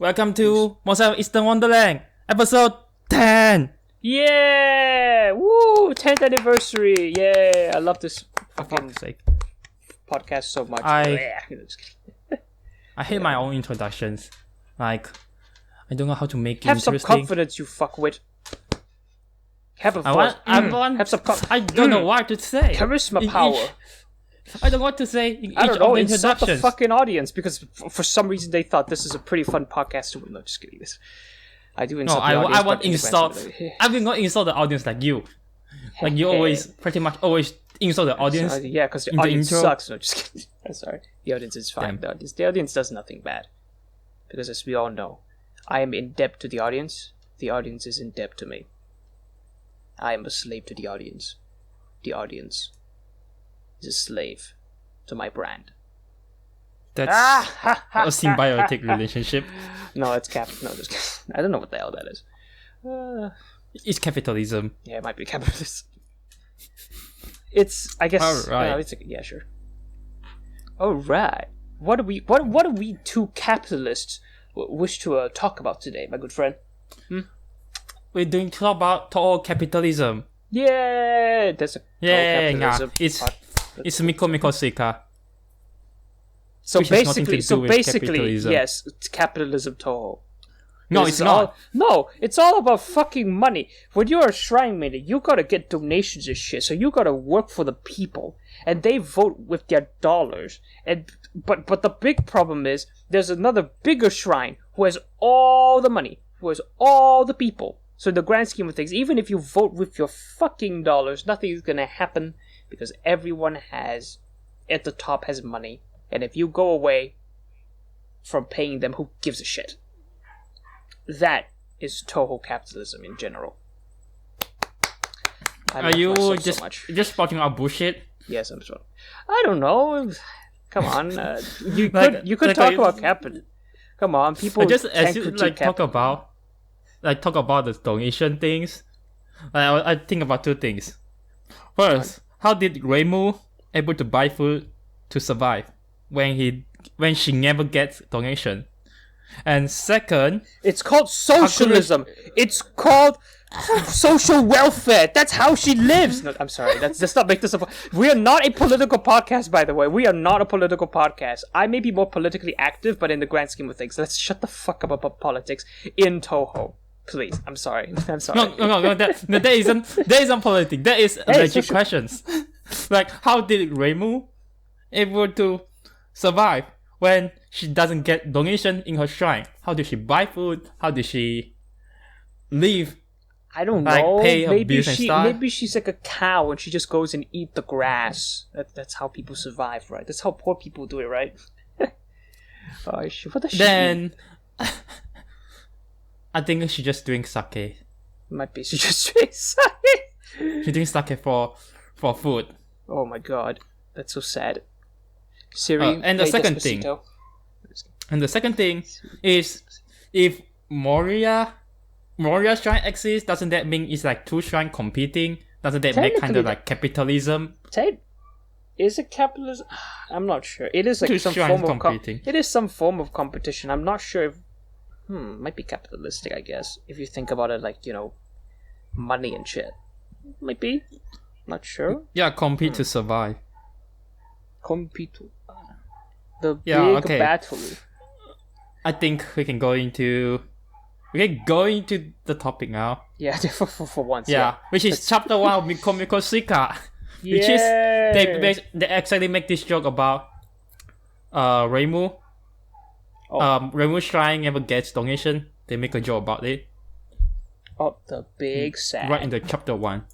Welcome to Mosaics Wonderland, episode 10. Yeah! Woo! 10th anniversary! Yeah! I love this fucking podcast so much. I hate my own introductions. Like, I don't know how to make it Have interesting. some confidence, you fuckwit. Have a voice. Have some I don't know what to say. charisma power. I don't know what to say in I each don't know, of the insult the introductions. fucking audience because for some reason they thought this is a pretty fun podcast. No, just kidding. I do insult the audience. I want insult. I will not insult the audience like you. Like you always, pretty much always insult the audience. Yeah, because the in the audience intro. sucks. No, just kidding. I'm sorry. The audience is fine. The audience does nothing bad. Because as we all know, I am in debt to the audience. The audience is in debt to me. I am a slave to the audience. The audience is a slave to my brand. That's a symbiotic relationship. No, it's no, just kidding. I don't know what the hell that is. It's capitalism. Yeah, it might be capitalist. It's, I guess. All right. Yeah, sure. All right. What do we two capitalists wish to talk about today, my good friend? We're doing talk about total capitalism. Yeah, that's a capitalism. It's Miko Miko Suika. So which has nothing to basically, do with capitalism. yes, it's capitalism Toho. No, it's not. It's all about fucking money. When you're a shrine maiden, you gotta get donations and shit. So you gotta work for the people, and they vote with their dollars. But the big problem is there's another bigger shrine who has all the money, who has all the people. So in the grand scheme of things, even if you vote with your fucking dollars, nothing is gonna happen because everyone at the top has money, and if you go away from paying them, who gives a shit? That is Toho capitalism in general. Are you just spouting out bullshit? Yes, I'm sorry. I don't know. Come on, you could talk about capital. Come on, people just can't critique talk about the donation things. I think about two things. First, how did Reimu able to buy food to survive when she never gets donation? And second, it's called socialism. It's called social welfare. That's how she lives. No, I'm sorry. Let's not make this a. We are not a political podcast, by the way. We are not a political podcast. I may be more politically active, but in the grand scheme of things, let's shut the fuck up about politics in Toho. Please, I'm sorry. I'm sorry. No. That isn't politics. That is legit questions. Like, how did Reimu able to survive when she doesn't get donation in her shrine? How did she buy food? How did she live? I don't know. Pay her bills and stuff? Maybe she's like a cow and she just goes and eat the grass. That's how people survive, right? That's how poor people do it, right? Oh shit! What the shit? Then I think she just drinks sake. Might be she just drinks sake. She drinks sake for food. Oh my god, that's so sad. Siri, and the play second Despacito. thing is, if Moria shrine exists, doesn't that mean it's like two shrines competing? Doesn't that make kind of like capitalism? Is it capitalism? I'm not sure. It is like Two some shrines form of competing. it is some form of competition. I'm not sure if might be capitalistic, I guess. If you think about it, like, money and shit. Might be. Not sure. Yeah, compete to survive. Compete. The big battle. I think we can go into the topic now. Yeah, for once. Yeah, which is chapter 1 of Miko Miko Suika. Which is they actually make this joke about Reimu. Reimu's shrine never gets donation. They make a joke about it. Oh, the big sad. Right in the chapter 1.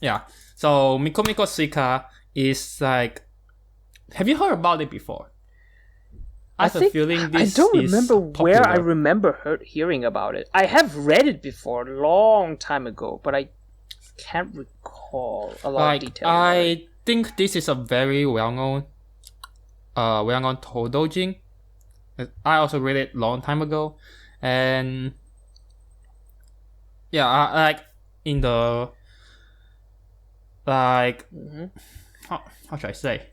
Yeah. So Miko Miko Suika is like, have you heard about it before? I don't remember where I remember hearing about it. I have read it before a long time ago, but I can't recall a lot of details. I think this is a very well-known Todoujin. I also read it long time ago, and yeah, how should I say?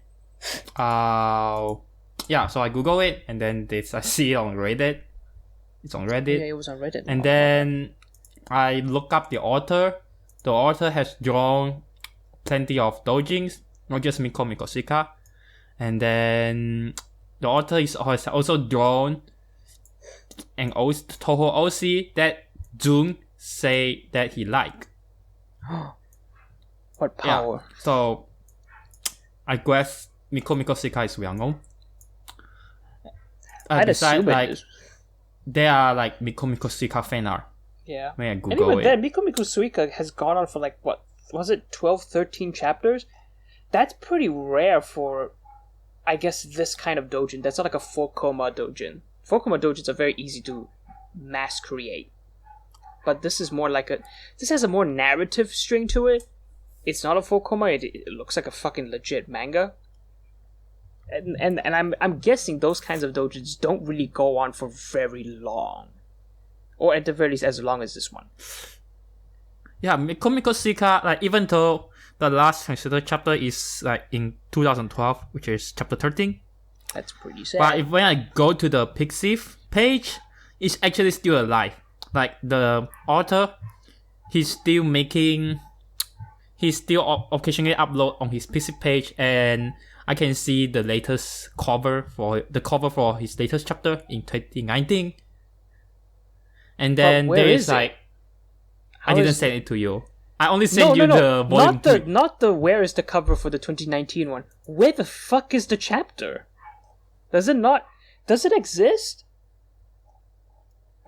yeah, so I Google it, and then I see it on Reddit. It's on Reddit. Yeah, it was on Reddit. And then I look up the author. The author has drawn plenty of doujins, not just Miko Miko Suika. And then the author has also drawn an Toho OC that Jun say that he liked. What power? Yeah. So I guess Miko Miko Suika is well known. I'd assume like, it is. There are like Miko Miko Suika fan art. Yeah. When I And Google even it. then, Miko Miko Suika has gone on for like, what, was it 12, 13 chapters? That's pretty rare for, I guess, this kind of doujin. That's not like a 4-koma doujin. 4-koma doujins are very easy to mass create. But this is more like this has a more narrative string to it. It's not a 4-koma, it looks like a fucking legit manga. And I'm guessing those kinds of doujins don't really go on for very long. Or at the very least as long as this one. Yeah, Miko Miko Suika, like even though the last considered chapter is like in 2012, which is chapter 13. That's pretty sad. But when I go to the Pixiv page, it's actually still alive. Like the author, he's still occasionally upload on his Pixiv page, and I can see the latest cover for his latest chapter in 2019. And then there is like, I didn't send it to you. I only sent you the volume. Not the where is the cover for the 2019 one. Where the fuck is the chapter? Does it exist?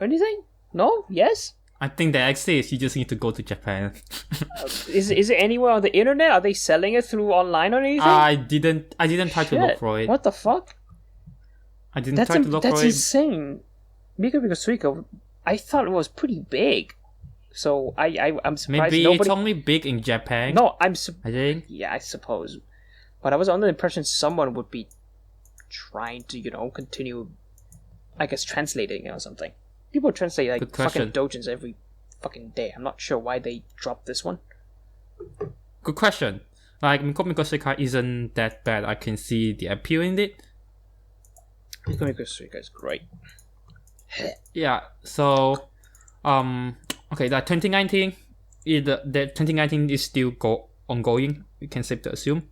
Or anything? No? Yes? I think that exists. You just need to go to Japan. Is it anywhere on the internet? Are they selling it through online or anything? I didn't try to look for it. What the fuck? I didn't try to look for it. That's insane. Miko Miko Suika, I thought it was pretty big. So I'm surprised Maybe nobody... it's only big in Japan. No, I think. Yeah, I suppose. But I was under the impression someone would be trying to, continue, I guess, translating it or something. People translate like fucking doujins every fucking day. I'm not sure why they dropped this one. Good question. Like Miko Miko Suika isn't that bad. I can see the appeal in it. Miko Miko Suika is great. Yeah. So, okay, that 2019, the 2019 is still ongoing. We can safe to assume.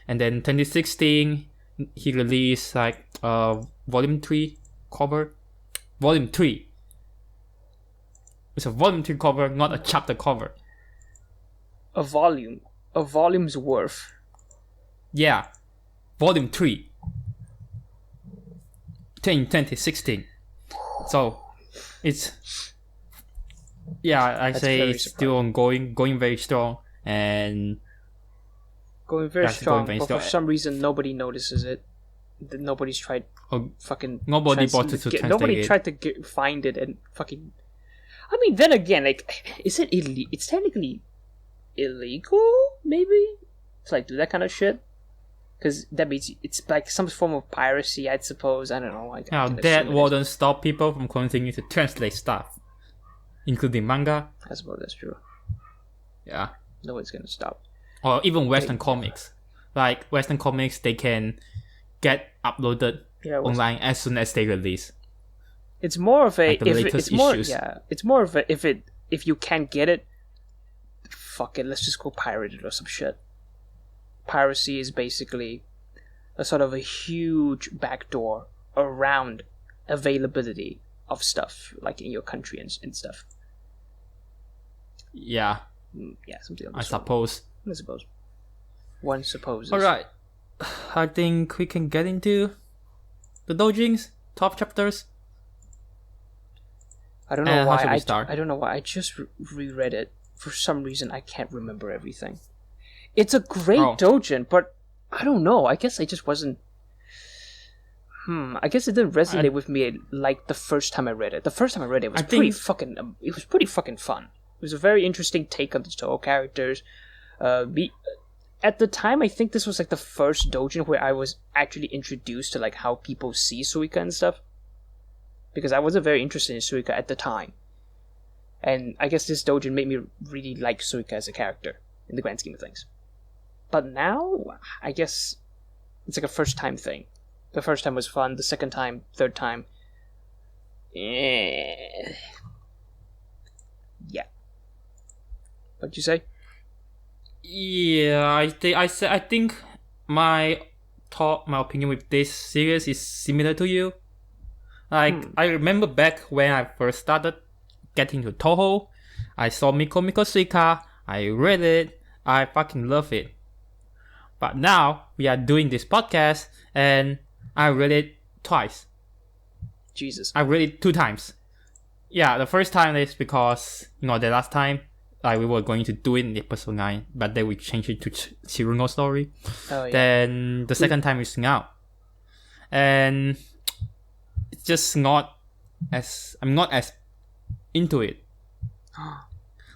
And then 2016, he released like volume 3 cover. Volume 3. It's a volume 3 cover, not a chapter cover. A volume's worth. Yeah. Volume 3. 2016. So, it's... Yeah, I say it's still ongoing, going very strong, and... Going very strong, but for some reason nobody notices it. Nobody's tried fucking... Nobody bothered to translate Nobody it. tried to find it and fucking... I mean, then again, like, is it illegal? It's technically illegal, maybe? To, like, do that kind of shit? Because that means it's, like, some form of piracy, I'd suppose. I don't know. That wouldn't stop people from continuing to translate stuff, including manga. I suppose that's true. Yeah. Nobody's gonna stop. Or even Western comics. Like, Western comics, they can get uploaded online as soon as they release. It's more of a like it's more of a if you can't get it, fuck it, let's just go pirate it or some shit. Piracy is basically a sort of a huge backdoor around availability of stuff like in your country and stuff. Yeah. Yeah, something like I suppose. One supposes. Alright. I think we can get into the doujins, top chapters. I don't know why. I don't know why. I just reread it. For some reason, I can't remember everything. It's a great doujin, but I don't know. I guess I just wasn't. I guess it didn't resonate with me like the first time I read it. The first time I read it, it was pretty fucking fun. It was a very interesting take on the Toho characters. At the time, I think this was like the first doujin where I was actually introduced to like how people see Suika and stuff. Because I wasn't very interested in Suika at the time. And I guess this doujin made me really like Suika as a character, in the grand scheme of things. But now, I guess it's like a first time thing. The first time was fun. The second time, third time, yeah. What'd you say? Yeah, I think my opinion with this series is similar to you. Like I remember back when I first started getting to Toho, I saw Miko Miko Suika, I read it, I fucking love it. But now we are doing this podcast and I read it twice. Jesus. I read it 2 times. Yeah, the first time is because, the last time, like we were going to do it in episode 9, but then we changed it to Shiruno story. Oh, yeah. Then the second time is now. And it's just I'm not as into it.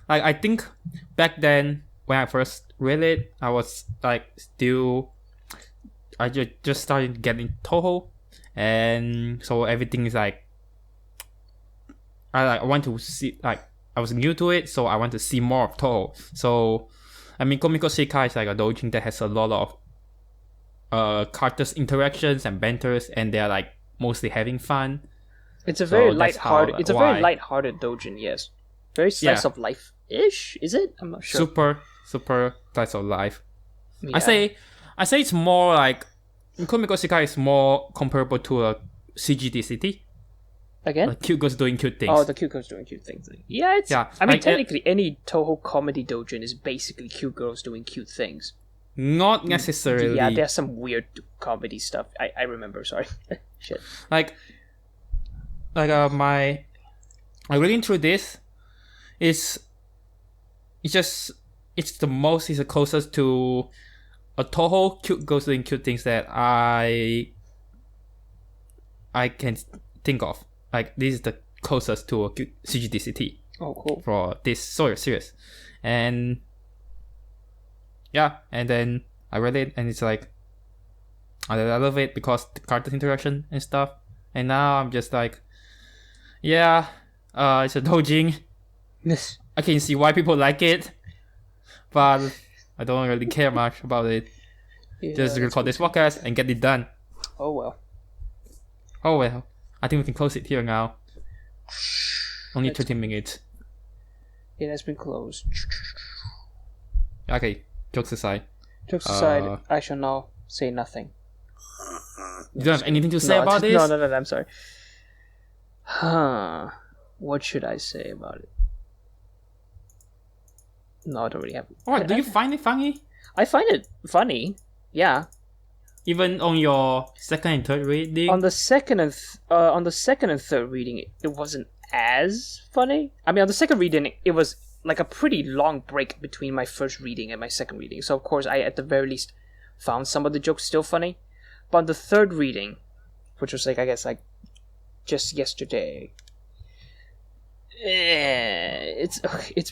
Like, I think back then, when I first read it, I was like I just started getting Toho. And so everything is like, I want to see, like, I was new to it, so I want to see more of Toho. So, Miko Miko Suika is like a doujin that has a lot of characters interactions and banters, and they're like mostly having fun. It's a very light-hearted. It's a very light-hearted doujin. Yes, very slice of life-ish. Is it? I'm not sure. Super slice of life. Yeah. I say it's more like Miko Miko Suika is more comparable to a CGD City. Again? Like cute girls doing cute things. Oh, the cute girls doing cute things. Yeah, it's. Yeah, I mean, technically, any Toho comedy doujin is basically cute girls doing cute things. Not necessarily. Yeah, there's some weird comedy stuff. I remember. Sorry, shit. Like my reading through this is it's the closest to a Toho cute girls doing cute things that I can think of. Like, this is the closest to a CGDCT. Oh, cool. For this series. And yeah, and then I read it and it's like, I love it because the character interaction and stuff. And now I'm just like, yeah, it's a doujin. I can see why people like it, but I don't really care much about it. Yeah, just record this podcast and get it done. Oh well. I think we can close it here now. Only 13 minutes. It has been closed. Okay, jokes aside. I shall now say nothing. You don't have anything to say about this? No, I'm sorry. What should I say about it? No, I don't really have. Alright, do you find it funny? I find it funny, yeah. Even on your second and third reading? On the second and third reading, it wasn't as funny. I mean, on the second reading, it was like a pretty long break between my first reading and my second reading. So, of course, I at the very least found some of the jokes still funny. But on the third reading, which was I guess just yesterday, it's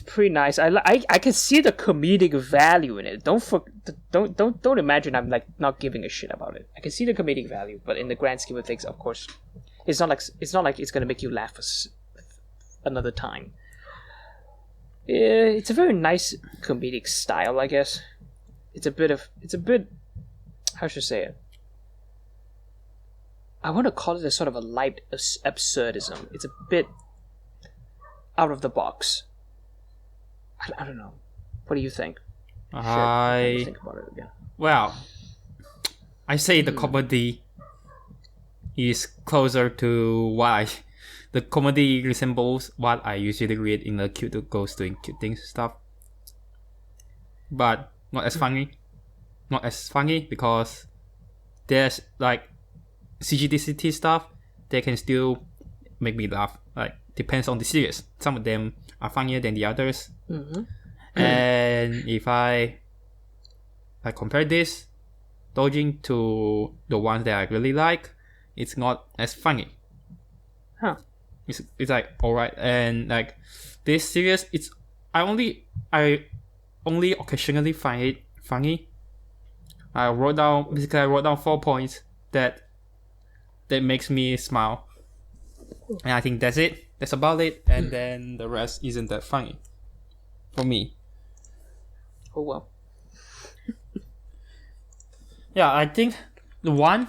pretty nice. I can see the comedic value in it. Don't imagine I'm like not giving a shit about it. I can see the comedic value, but in the grand scheme of things, of course, it's not like it's gonna make you laugh another time. It's a very nice comedic style, I guess. It's a bit how should I say it? I want to call it a sort of a light absurdism. It's a bit out of the box. I don't know. What do you think? I think about it again. Well, I say the comedy is closer to the comedy resembles what I usually read in the cute girls doing cute things stuff, but not as funny. Not as funny because there's like CGDCT stuff. They can still make me laugh. Like, depends on the series. Some of them are funnier than the others. Mm-hmm. And if I compare this doujin to the ones that I really like, it's not as funny. Huh. It's like alright, and like this series, I only occasionally find it funny. I wrote down 4 points that makes me smile, and I think that's it. That's about it, and then the rest isn't that funny for me. Oh well. Yeah, I think the one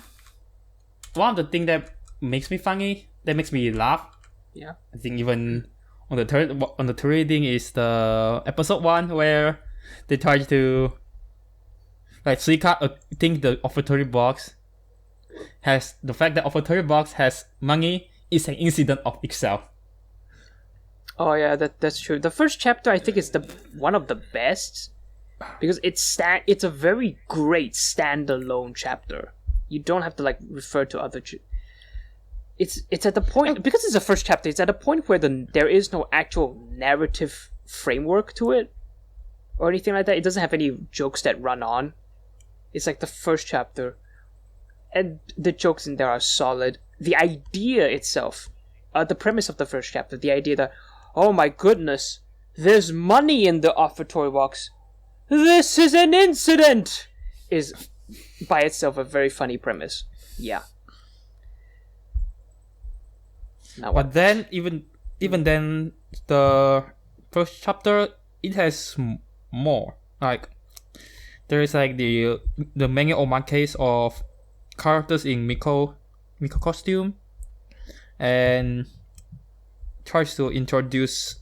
one of the things that makes me laugh. Yeah. I think even on the third reading is the episode 1 where they try to like Suika think the offertory box has the fact that offertory box has money is an incident of itself. Oh yeah, that's true. The first chapter I think is one of the best because it's a very great standalone chapter. You don't have to like refer to other. It's at the point because it's the first chapter. It's at a point where there is no actual narrative framework to it or anything like that. It doesn't have any jokes that run on. It's like the first chapter, and the jokes in there are solid. The idea itself, the premise of the first chapter, the idea that, oh my goodness, there's money in the offertory box. This is an incident, is by itself a very funny premise. Yeah. Now but then even then the first chapter it has more like there is like the many omakase of characters in Miko costume and tries to introduce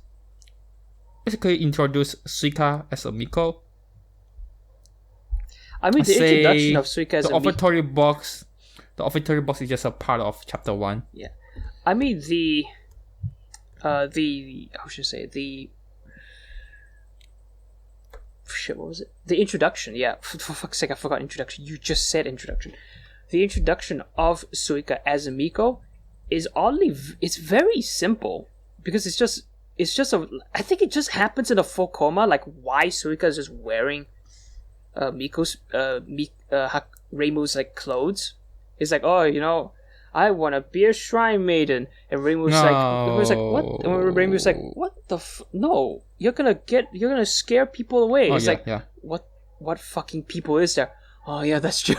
Suika as a Miko. I mean, the introduction of Suika as the offertory box. The offertory box is just a part of chapter 1. Yeah, I mean the how should I say the shit? What was it? The introduction. Yeah, for fuck's sake, I forgot introduction. You just said introduction. The introduction of Suika as a Miko is it's very simple because it's just I think it just happens in a full coma, like why Suika is just wearing Reimu's like clothes. It's like, oh, you know, I want to be a shrine maiden, and Reimu's like, what? And Reimu's like, what the no, you're gonna scare people away. It's what fucking people is there? Oh yeah, that's true.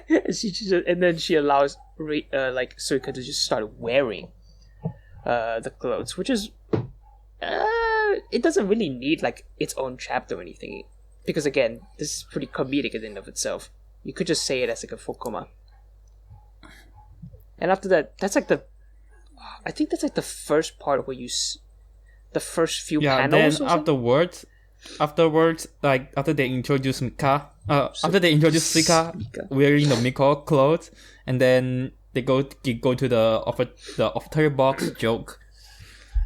and then she allows like Suika to just start wearing the clothes, which is it doesn't really need like its own chapter or anything, because again, this is pretty comedic in and of itself. You could just say it as like a full coma. And after that, I think that's like the first part where the first few panels. Then afterwards, like after they introduce Suika wearing the Miko clothes, and then they go to the offertory box joke,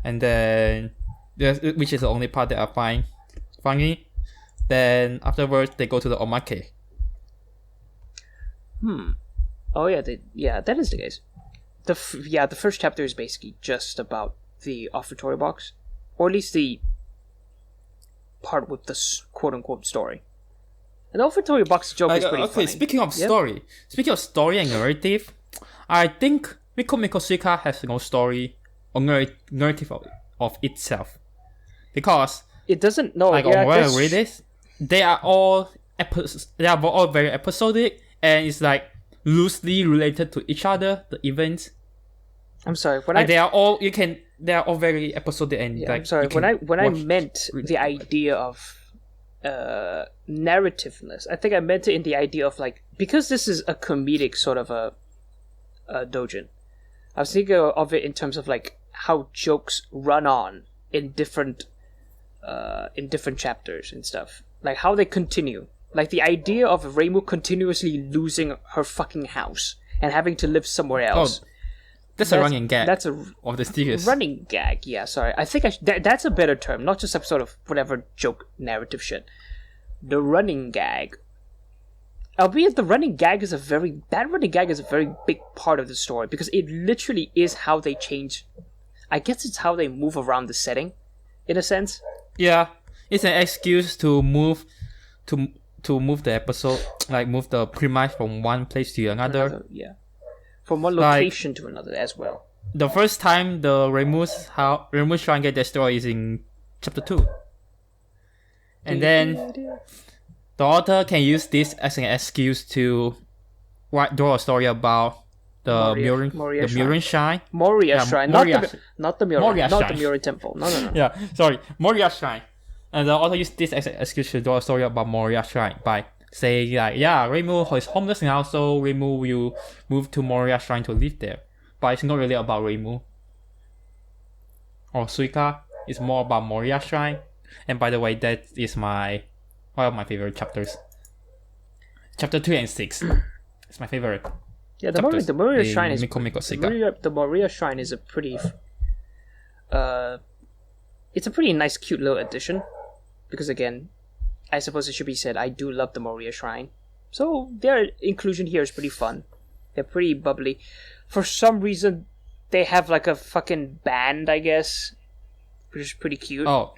and then which is the only part that I find funny. Then afterwards, they go to the omake. Oh yeah, that is the case. The first chapter is basically just about the offertory box, or at least the part with the quote unquote story. And the offertory box joke is pretty funny. Speaking of story and narrative, I think Miko Miko Suika has no story or narrative of itself, because it doesn't. No, like when I read this, they are all very episodic, and it's like loosely related to each other, the events. I'm sorry. They are all very episodic and like. I'm sorry. When I meant the idea of narrativeness, I think I meant it in the idea of like, because this is a comedic sort of a doujin. I was thinking of it in terms of like how jokes run on in different chapters and stuff, like how they continue. Like the idea of Reimu continuously losing her fucking house and having to live somewhere else. Oh, that's a running gag. That's of the series. Running gag. Yeah, sorry. I think that's a better term, not just some sort of whatever joke narrative shit. The running gag. Albeit the running gag is a very big part of the story, because it literally is how they change. I guess it's how they move around the setting, in a sense. Yeah, it's an excuse to move the episode, like move the premise from one place to another. Yeah, from one location to another as well. The first time the Reimu's trying to get their story is in chapter 2, and then the author can use this as an excuse to draw a story about the Murin Shrine. Moria Shrine, not the Murin Temple. No. Yeah, sorry, Moria Shrine. And the author used this as an excuse to draw a story about Moria Shrine by saying like, yeah, Reimu is homeless now, so Reimu will move to Moria Shrine to live there. But it's not really about Reimu or Suika. It's more about Moria Shrine. And by the way, that is one of my favorite chapters. Chapter 2 and 6. It's my favorite. Yeah, the Moria Shrine is Miko Miko Suika. the Moria Shrine is a pretty it's a pretty nice, cute little addition. Because again, I suppose it should be said, I do love the Moria Shrine. So their inclusion here is pretty fun. They're pretty bubbly. For some reason, they have like a fucking band, I guess, which is pretty cute. Oh,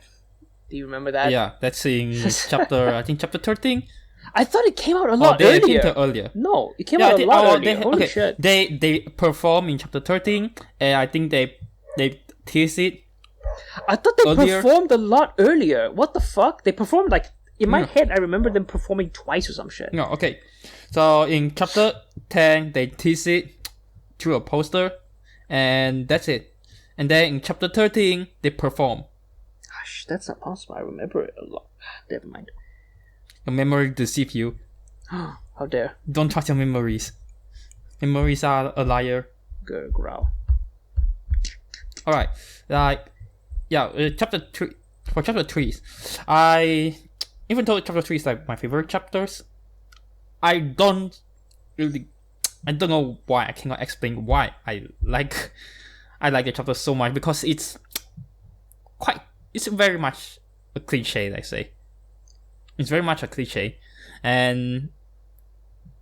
do you remember that? Yeah, that's in chapter 13. I thought it came out a lot earlier. earlier. No, it came out a lot earlier. Holy shit. They perform in chapter 13, and I think they tease it. I thought they performed a lot earlier. What the fuck? They performed like in my head. I remember them performing twice or some shit. No, okay. So in chapter 10, they tease it through a poster, and that's it. And then in chapter 13, they perform. Gosh, that's not possible. I remember it a lot. Never mind. Your memory deceive you. How dare! Don't trust your memories. Memories are a liar. Good growl. All right, chapter 3. For chapter 3, even though chapter 3 is like my favorite chapters, I don't know why. I cannot explain why I like the chapter so much, because it's very much a cliche, let's say. It's very much a cliche, and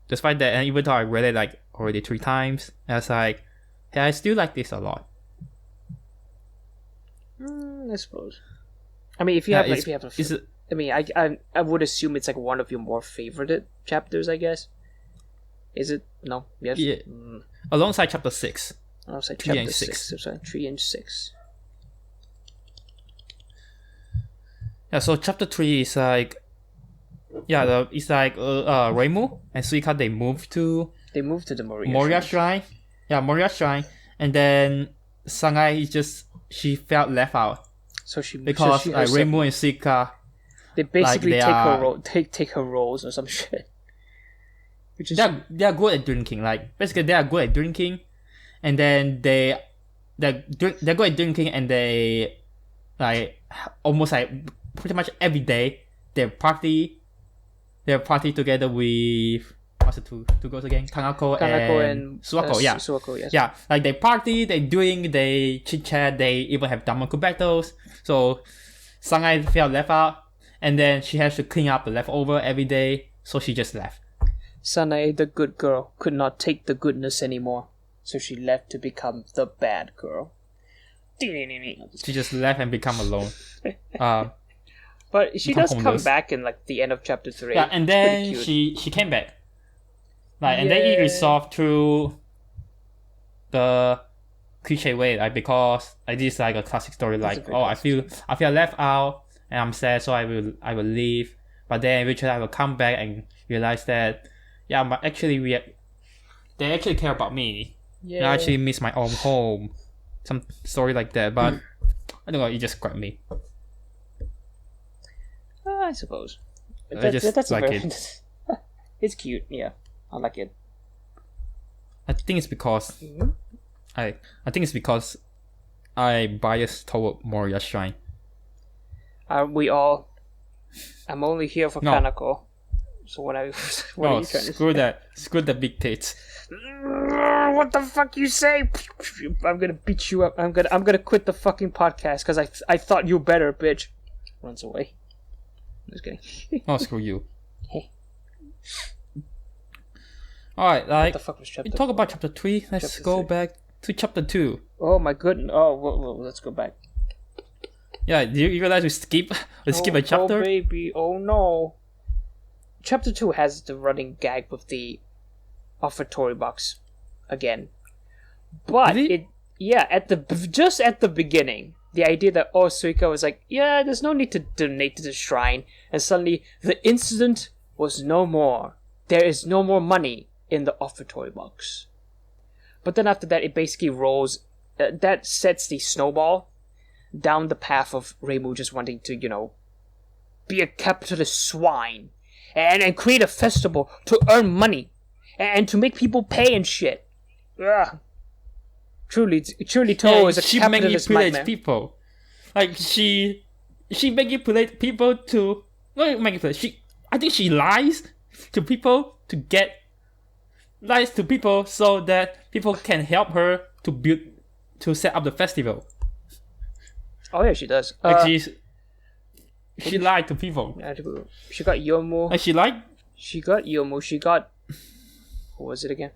despite that, and even though I read it like already 3 times, I was like, hey, I still like this a lot. I suppose. I mean, if you have, I would assume it's like one of your more favorite chapters, I guess. Is it? No. Yes. Yeah. Alongside chapter 6. Alongside chapter 6. Sorry, 3 and 6. Yeah. So chapter 3 is like, it's like Reimu and Suika, they moved to the Moria Shrine. Yeah, Moria Shrine, and then Sangai she felt left out. So because Reimu and Suika, they basically take her roles or some shit. Which is they are good at drinking. Like basically they are good at drinking, and then they're good at drinking, and they like almost like pretty much every day they party together with what's the two girls again? Kanako and Suwako. Yeah. Suwako, yes. Yeah, like they party, they chit chat, they even have Damaku battles. So Sangai felt left out, and then she has to clean up the leftover every day, so she just left. Sanae, the good girl, could not take the goodness anymore, so she left to become the bad girl. She just left and become alone. But she does come back in like the end of chapter 3. Yeah, and then she came back. Like, and then it resolved through the cliche way, like, because this is like a classic story, like, I feel left out and I'm sad, so I will leave. But then eventually I will come back and realize that but actually they actually care about me. I actually miss my own home. Some story like that, but I don't know, it just grabbed me. I suppose. I just like it. It's cute, yeah. I like it. I think it's because I think it's because I bias toward Moria Shrine. We all. I'm only here for Kanako. So what are you trying to say? Screw the big tits. What the fuck you say? I'm gonna beat you up. I'm gonna quit the fucking podcast because I thought you better, bitch. Runs away. Just kidding. Oh, screw you. Hey. Alright, like, what the fuck was chapter we talk about chapter 3. Let's go back to chapter 2. Oh my goodness. Oh, well, let's go back. Yeah, do you realize we skip a chapter? Oh baby, oh no. Chapter 2 has the running gag with the offertory box again. But just at the beginning, the idea that Suika was like, there's no need to donate to the shrine, and suddenly the incident was no more. There is no more money in the offertory box. But then after that, it basically rolls. That sets the snowball down the path of Reimu just wanting to, be a capitalist swine. and create a festival to earn money and to make people pay and shit. Ugh. Truly, Toho is a she capitalist manipulates nightmare. people. Like she manipulates people to not manipulate. I think she lies to people so that people can help her to set up the festival. Oh yeah, she does. Like she lied to people. She got Yomo. And she lied. She got Yomo. She got. What was it again?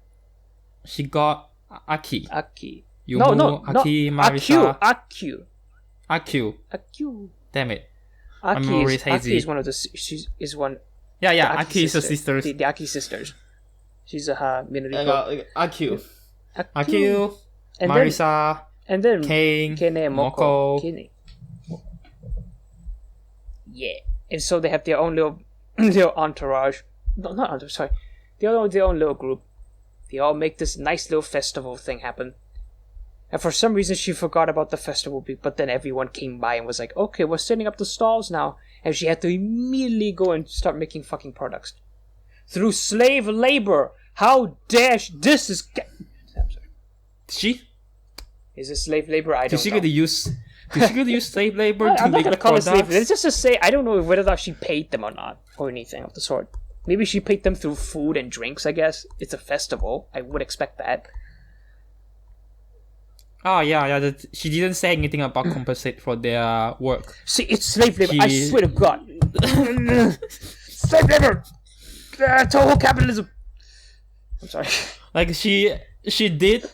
She got Aki. Aki. Yumu, Aki, Marisa. Aku. Damn it. Aki memory is, is hazy. Aki is one of the. She is one. Yeah. Aki is the sisters. The Aki sisters. She's a Minori. Aku. Aku. And Marisa. And then Kane. and Moko. Kane. Yeah. And so they have their own little entourage. No, not entourage, sorry. Their own little group. They all make this nice little festival thing happen. And for some reason she forgot about the festival, but then everyone came by and was like, okay, we're setting up the stalls now. And she had to immediately go and start making fucking products. Through slave labor. How dare this is... I'm sorry. She? Is it slave labor? I don't know. Did she get to use slave labor to I'm not make going to call it products? slave labor. It's just to say, I don't know whether or not she paid them or not. Or anything of the sort. Maybe she paid them through food and drinks, I guess. It's a festival. I would expect that. Oh, yeah. She didn't say anything about compensate for their work. See, it's slave labor. I swear to God. Slave labor! Total capitalism! I'm sorry. Like, she did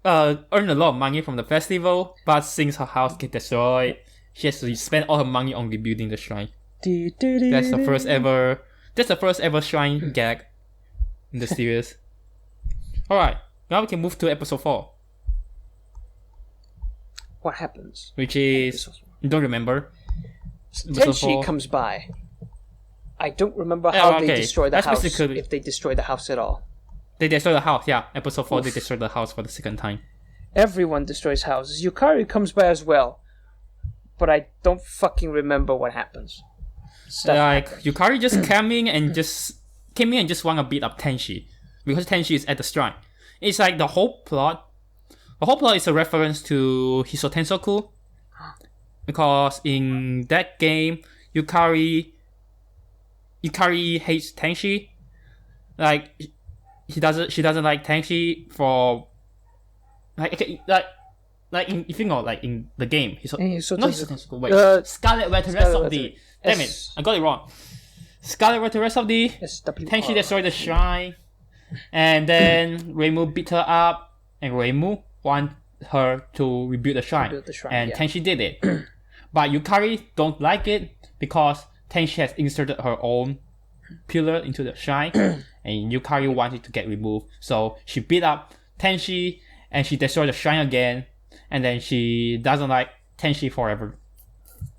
earn a lot of money from the festival, but since her house get destroyed, she has to spend all her money on rebuilding the shrine. That's the first ever shrine gag in the series. Alright, now we can move to episode 4. What happens? Which is... You don't remember? Tenshi comes by. I don't remember how they destroy the house. If they destroy the house at all. They destroy the house, yeah. Episode 4, they destroy the house for the second time. Everyone destroys houses. Yukari comes by as well. But I don't fucking remember what happens. Yukari just came in and just want to beat up Tenshi. Because Tenshi is at the shrine. It's like the whole plot is a reference to Hiso Tensoku. Because in that game, Yukari hates Tenshi. Like she doesn't like Tenshi for like if you know, like in the game Scarlet Red Rhapsody. Damn it, I got it wrong. Scarlet Red Rhapsody. Tenshi destroyed the shrine, and then Reimu beat her up, and Reimu want her to rebuild the shrine, and Tenshi did it. But Yukari don't like it because Tenshi has inserted her own pillar into the shrine, and Yukari wanted to get removed. So she beat up Tenshi, and she destroyed the shrine again, and then she doesn't like Tenshi forever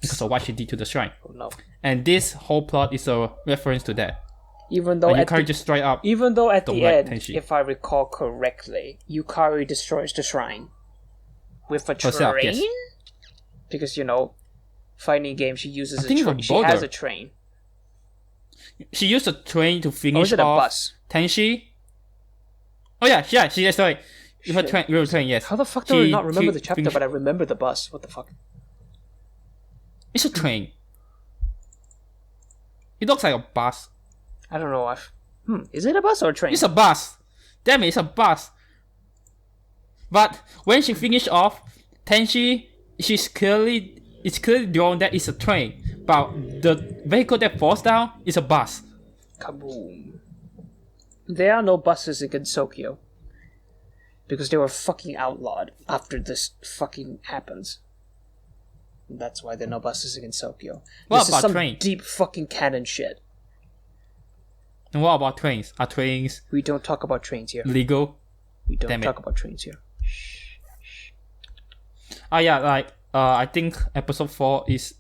because of what she did to the shrine. Oh, no. And this whole plot is a reference to that. Even though Yukari just straight up. Even though at the end, Tenshi. if I recall correctly, Yukari destroys the shrine with a train. Herself, yes. Because fighting game, she uses a think train. She has a train. She used a train to finish or is it off a bus? Tenshi. Oh yeah, she destroyed. With a train, yes. How the fuck do I not remember the chapter, but I remember the bus? What the fuck? It's a train. It looks like a bus. I don't know. Is it a bus or a train? It's a bus. Damn it, it's a bus. But when she finished off, Tenshi, it's clearly drawn that it's a train. But the vehicle that falls down is a bus. Kaboom. There are no buses in Gensokyo. Because they were fucking outlawed after this fucking happens. That's why there are no buses in Gensokyo. What this about is some trains? Deep fucking canon shit. And what about trains? Are trains We don't talk about trains here. legal? We don't Damn it. talk about trains here. I think chapter 4 is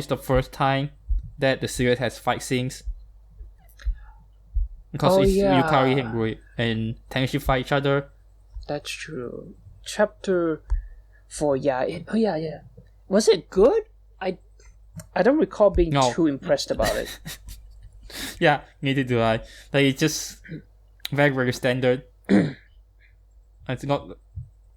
the first time that the series has fight scenes. Because Yukari and Tenshi fight each other. That's true. Chapter 4, yeah. Yeah. Was it good? I don't recall being No. too impressed about it. Yeah, neither do I. Like, it's just very, very standard. It's not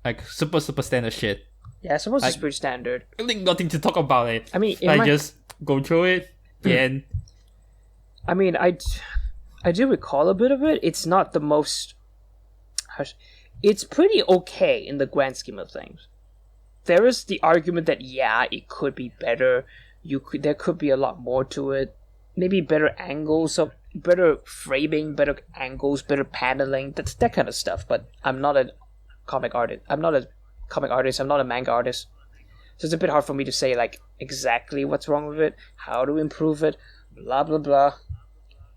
like super standard shit. Yeah, I suppose it's Like- pretty standard. Really nothing to talk about it. I mean, I just go through it. The end. I mean, I do recall a bit of it. It's not the most. It's pretty okay in the grand scheme of things. There is the argument that it could be better. There could be a lot more to it. Maybe better angles, better framing, better angles, better paneling. That's that kind of stuff. But I'm not a comic artist. I'm not a manga artist. So it's a bit hard for me to say like exactly what's wrong with it, how to improve it, blah blah blah.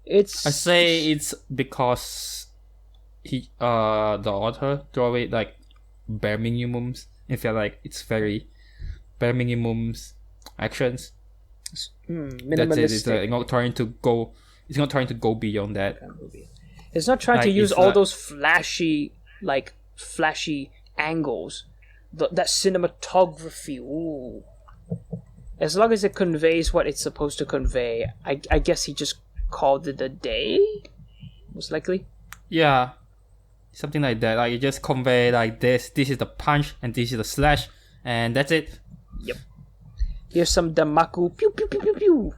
I say it's because the author draw it like bare minimums. I feel like it's very bare minimums actions. That's it. It's not trying to go. It's not trying to go beyond that. It's not trying to Like, use it's all not- those flashy angles. That cinematography. Ooh. As long as it conveys what it's supposed to convey, I guess he just called it a day. Most likely. Yeah, something like that. Like you just convey like this. This is the punch, and this is the slash, and that's it. Yep. Here's some damaku. Pew pew pew pew pew.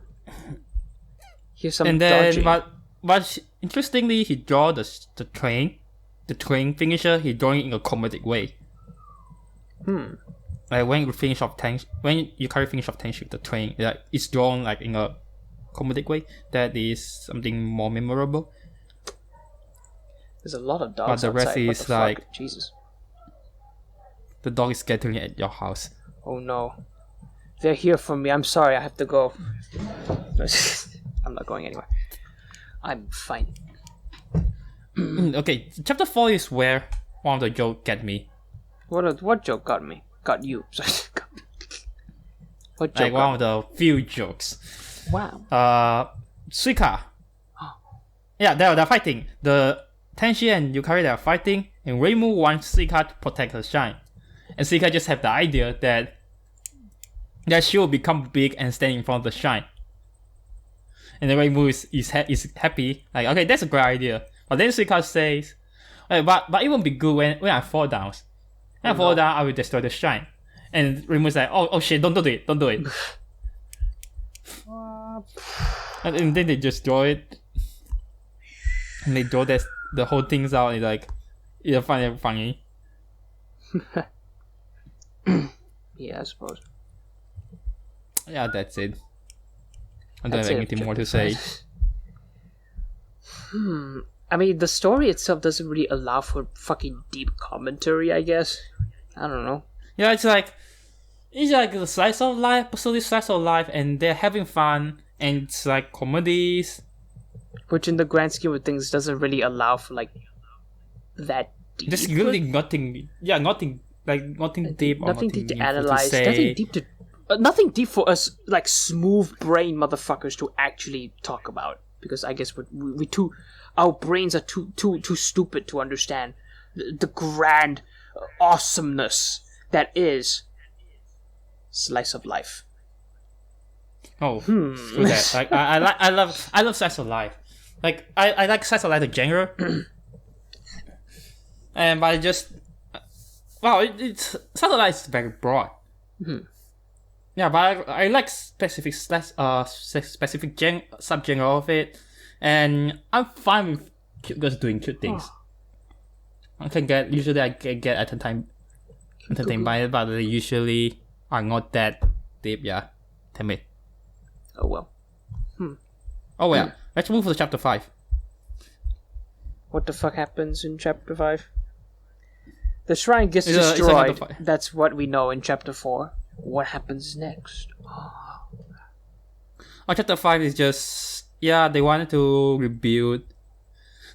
Here's some And then, dodging. but interestingly, he draw the train finisher. He drawing in a comedic way. Like when you finish off when you carry finish off tension, the train, like it's drawn like in a comedic way. That is something more memorable. There's a lot of dogs the rest outside. What is the fuck? like- Jesus. The dog is scattering at your house. Oh no. They're here for me. I'm sorry. I have to go. I'm not going anywhere. I'm fine. Okay, chapter 4 is where one of the jokes get me. What joke got me? Got you. What joke Like got one of the few jokes. me? Wow. Suika. Yeah, they're fighting. The Tenshi and Yukari they are fighting, and Reimu wants Suika to protect her shine. And Suika just have the idea that she will become big and stand in front of the shine. And then Reimu is happy, like, okay, that's a great idea. But then Suika says, hey, but it won't be good when I fall down. When I fall down, I will destroy the shine. And Reimu's like, oh shit, don't do it. And then they just draw it. And they draw the whole things out, and like, you find it funny. Yeah, I suppose. Yeah, that's it. I don't That's have it, anything more to chapter say. I mean, the story itself doesn't really allow for fucking deep commentary, I guess. I don't know. Yeah, it's like the slice of life, absolutely slice of life, and they're having fun, and it's like comedies. Which in the grand scheme of things doesn't really allow for like that deep. There's really nothing. Yeah, nothing deep. Nothing deep to meaningful analyze. say. Nothing deep for us like smooth brain motherfuckers to actually talk about. Because I guess our brains are too stupid to understand the grand awesomeness that is slice of life. Oh, screw that. Like I love slice of life. Like I like slice of life the genre. And but I just it's slice of life is very broad. Yeah, but I like specific subgenre of it, and I'm fine with cute girls doing cute things. I get entertained by it, but they usually are not that deep. Yeah, damn it. Oh well. Oh well, let's move to chapter 5. What the fuck happens in chapter 5? The shrine gets It's a destroyed. chapter 5. That's what we know in chapter 4. What happens next? Chapter 5 is just they wanted to rebuild.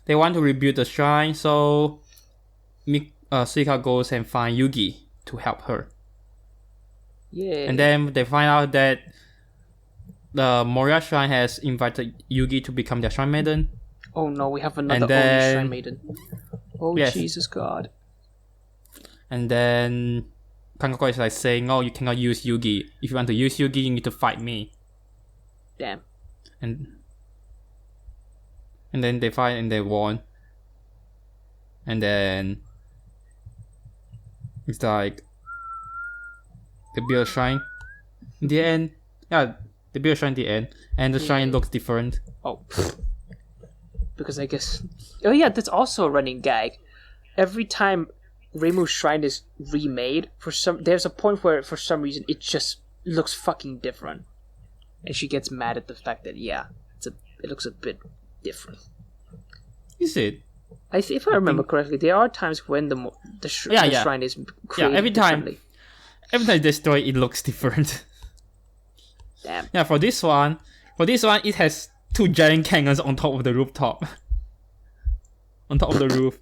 They want to rebuild the shrine, so Suika goes and find Yugi to help her. Yeah. And then they find out that the Moria Shrine has invited Yugi to become their Shrine Maiden. Oh no, we have another And then- Shrine Maiden. Oh Yes. Jesus God. And then Kangako is like saying, "Oh, you cannot use Yugi. If you want to use Yugi, you need to fight me." Damn. And then they fight and they won. And then it's like they build a shrine. In the end, yeah, they build a shrine in the end, and the shrine looks different. Oh, because I guess. Oh yeah, that's also a running gag. Every time Reimu's shrine is remade, there's a point where for some reason it just looks fucking different, and she gets mad at the fact that it looks a bit different. Is it? If I remember correctly, there are times when the shrine is created every time differently. Every time they destroy it looks different. Damn. Yeah, for this one it has 2 giant cannons on top of the rooftop. On top of the roof.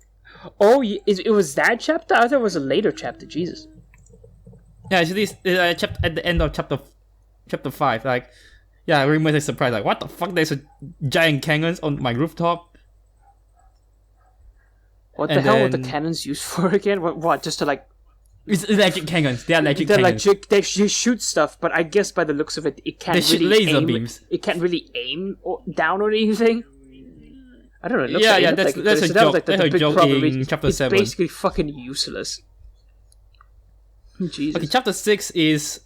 Oh, it was that chapter? I thought it was a later chapter. Jesus. Yeah, actually, at the end of chapter 5, like, yeah, Reimu is surprised, like, what the fuck? There's a giant cannons on my rooftop. What the hell were the cannons used for again? What? Just to like? It's electric cannons. They are electric cannons. They shoot stuff, but I guess by the looks of it, it can't really laser aim. Beams. It can't really aim down or anything. I don't know. That's a joke. Like that's a joke in chapter 7. It's basically fucking useless. Jesus. Okay, chapter 6 is.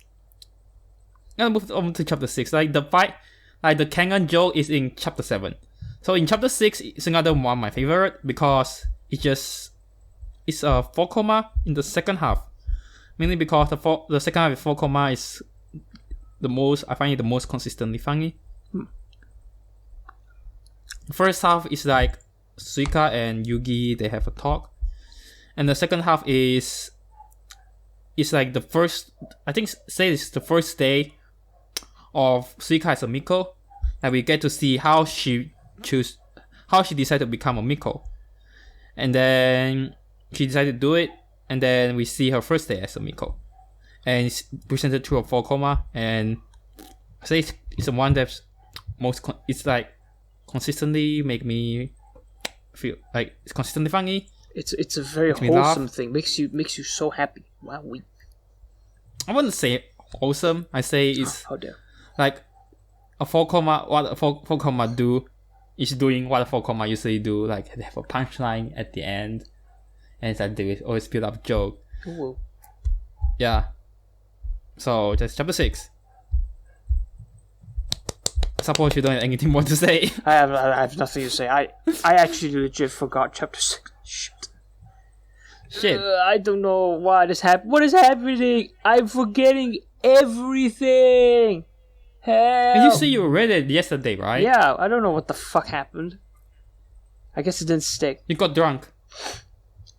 I'm gonna move on to chapter 6. Like the fight, like the cannon joke is in chapter 7. So in chapter 6, it's another one of my favorite because it's a 4 comma in the second half. Mainly because the second half of 4 comma is I find it the most consistently funny. First half is like Suika and Yugi, they have a talk, and the second half is like the first, I think say it's the first day of Suika as a Miko, and we get to see how she decided to become a Miko, and then she decided to do it, and then we see her first day as a Miko, and it's presented through a 4 comma, and I say it's the one that's it's like consistently make me feel like it's consistently funny. It's a very wholesome thing. Makes you so happy. Wow, I wouldn't say wholesome. I say it's how dare. Like a 4 comma. What a 4 comma do is doing what a 4 comma usually do. Like they have a punchline at the end, and it's like they always build up joke. Ooh. Yeah. So that's chapter 6. Suppose you don't have anything more to say. I have nothing to say. I actually legit forgot chapter 6. Shit. I don't know what is happening. What is happening? I'm forgetting everything. Hell. And you say you read it yesterday, right? Yeah, I don't know what the fuck happened. I guess it didn't stick. You got drunk.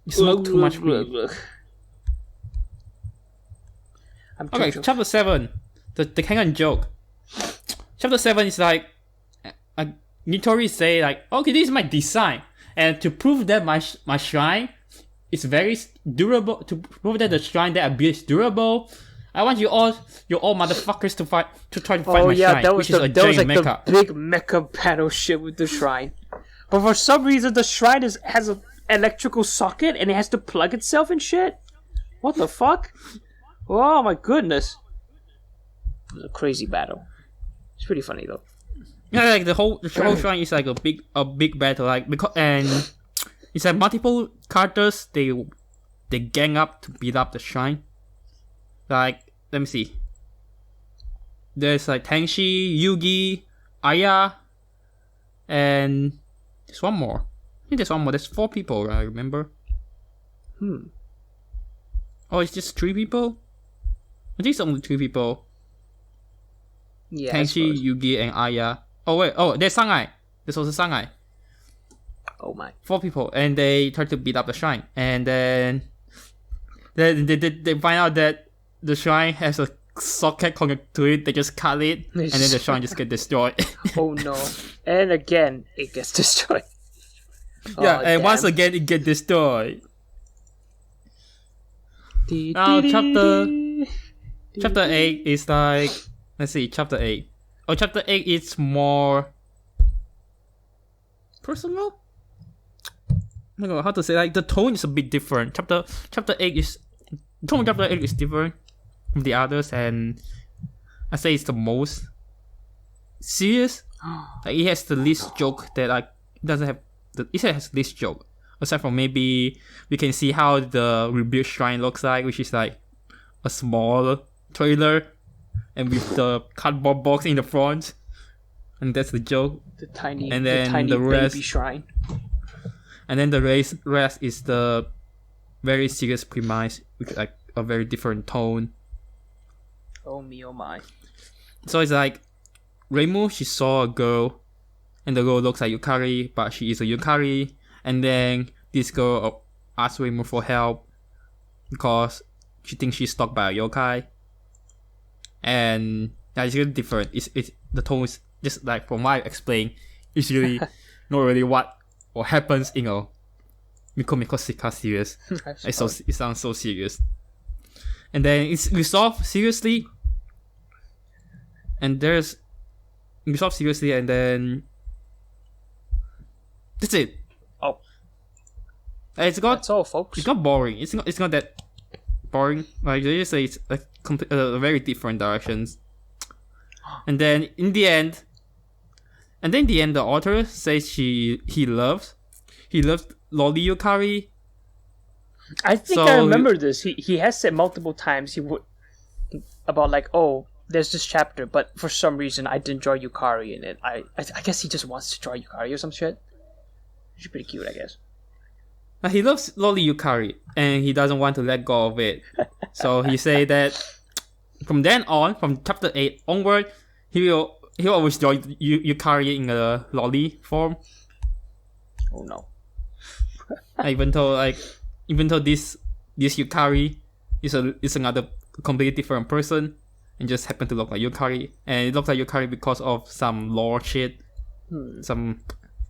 You smoked too much weed. Okay, chapter 7. The cannon joke. Chapter 7 is like Nitori say like, okay, this is my design, and to prove that my shrine is very durable, to prove that the shrine that I built is durable, I want you all motherfuckers to try to fight my shrine, that was which is a giant like mecha. The big mecha battle shit with the shrine. But for some reason, the shrine has an electrical socket and it has to plug itself and shit. What the fuck? Oh my goodness! It was a crazy battle. It's pretty funny though. Yeah, like the whole shrine is like a big battle, like and it's like multiple characters they gang up to beat up the shrine. Like, let me see. There's like Tenshi, Yugi, Aya, and there's one more. I think there's one more. There's 4 people, I remember. Oh, it's just 3 people? I think it's only 3 people. Yeah. Tenshi, Yugi, and Aya. Oh wait, there's Sangai. There's also Sangai. Oh my. 4 people, and they try to beat up the shrine, and then they find out that the shrine has a socket connected to it. They just cut it, and then the shrine just get destroyed. Oh no! And again, it gets destroyed. Yeah, and once again, it gets destroyed. Now chapter 8 is like, let's see, chapter 8. Oh, chapter 8 is more personal? I don't know how to say, like the tone is a bit different. Chapter 8 is Tomoe chapter 8 is different from the others, and I say it's the most serious. Like, it has the least joke that like doesn't have it has least joke. Aside from maybe we can see how the rebuilt shrine looks like, which is like a small trailer and with the cardboard box in the front, and that's the joke. The tiny, and then the tiny the rest, baby shrine. And then the rest is the very serious premise with like a very different tone. Oh me, oh my. So it's like Reimu, she saw a girl, and the girl looks like Yukari, but she is a Yukari. And then this girl asks Reimu for help because she thinks she's stalked by a yokai. And it's really different. It's the tone is just like from what I explained. It's really not really what happens in a Miko Miko Suika series. It sounds so serious. And then it's resolved seriously. And and then that's it. Oh, that's all, folks. It's not boring. It's not that boring. Like they just say, it's like very different directions. And then in the end, the author says he loves Loli Yukari. I think I remember this. He has said multiple times he would about like, oh, there's this chapter, but for some reason I didn't draw Yukari in it. I guess he just wants to draw Yukari or some shit. She's pretty cute, I guess. He loves Loli Yukari and he doesn't want to let go of it. So he say that from then on, from chapter 8 onward, he'll always draw Yukari in a Loli form. Oh no. even though this Yukari is another completely different person and just happen to look like Yukari, and it looks like Yukari because of some lore shit, some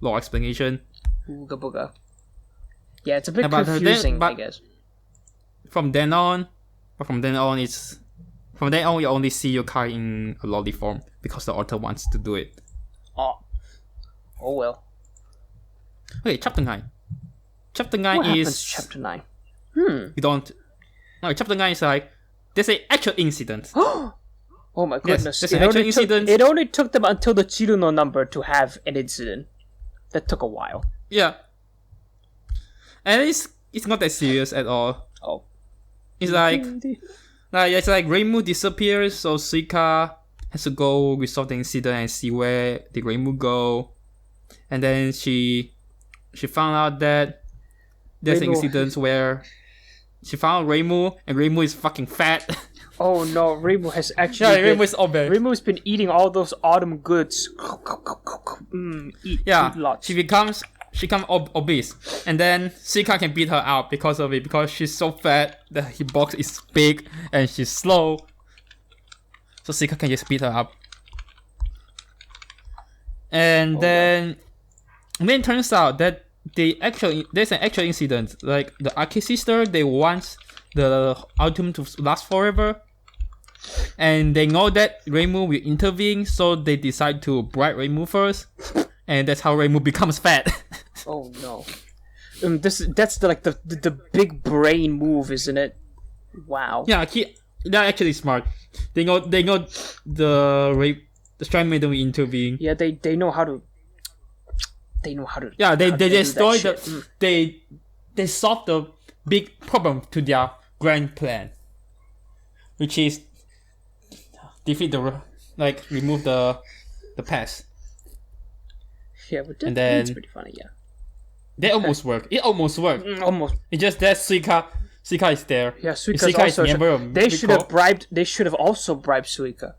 lore explanation. Ooga booga. Yeah, it's a bit confusing, I guess. From then on, you only see Yukari in a Loli form because the author wants to do it. Oh well. Okay, chapter 9. Chapter 9 what is... happens to chapter 9? You don't... No, chapter 9 is like... There's an actual incident. Oh my goodness. Yes, there's an actual incident. It only took them until the Chiruno number to have an incident. That took a while. Yeah. And it's not that serious at all. Oh. It's like Reimu disappears, so Suika has to go resolve the incident and see where did Reimu go. And then she found out that there's an incident where she found Reimu, and Reimu is fucking fat. Oh no, Reimu has actually Reimu is obese. Reimu's been eating all those autumn goods. Eat lots. She becomes obese, and then Suika can beat her out because of it, because she's so fat that her box is big and she's slow. So Suika can just beat her up. And then it turns out that there's an actual incident. Like the Aki sister, they want the autumn to last forever, and they know that Reimu will intervene, so they decide to bribe Reimu first, and that's how Reimu becomes fat. Oh no! That's the big brain move, isn't it? Wow. Yeah, they're actually smart. They know the Strike Maiden will intervene. Yeah, they know how to. They know how to. Yeah, they destroy they solve the big problem to their grand plan, which is defeat remove the pest. Yeah, but that's pretty funny. Yeah. They almost work. It almost worked. Almost. It's just that Suika is there. Yeah, Suika is also. They should have also bribed Suika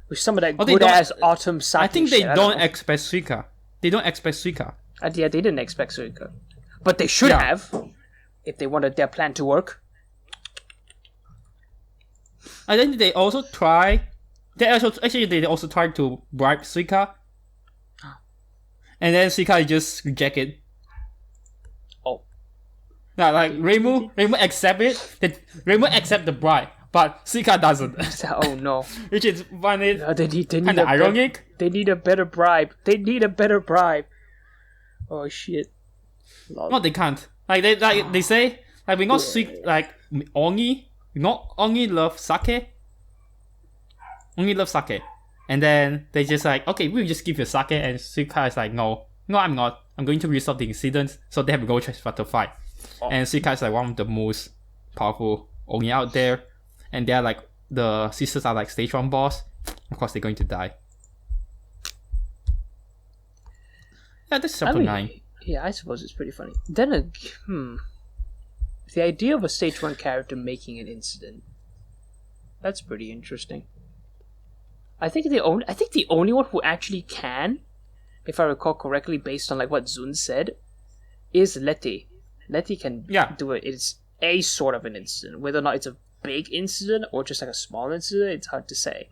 with some of that good ass autumn sake. I think they don't expect Suika. They don't expect Suika. Yeah, they didn't expect Suika, but they should have, if they wanted their plan to work. I think they also tried. They also tried to bribe Suika, and then Suika just rejected. Oh. Now, like Reimu accept it. Reimu accept the bribe, but Suika doesn't. Oh no. Which is funny. They need kind of ironic. They need a better bribe. Oh shit. No, they can't. Like they say, like we not Suika, like Ongi only love sake. Only love sake. And then they just like, okay, we'll just give you sake. And Suika is like, no, I'm not. I'm going to resolve the incident. So they have no choice but to fight. And Suika is like one of the most powerful Oni out there. And they're like, the sisters are like stage 1 boss. Of course, they're going to die. Yeah, that's chapter 9. Yeah, I suppose it's pretty funny. Then, the idea of a stage 1 character making an incident. That's pretty interesting. I think the only one who actually can, if I recall correctly, based on like what Zun said, is Letty. Letty can do it. It's a sort of an incident. Whether or not it's a big incident or just like a small incident, it's hard to say.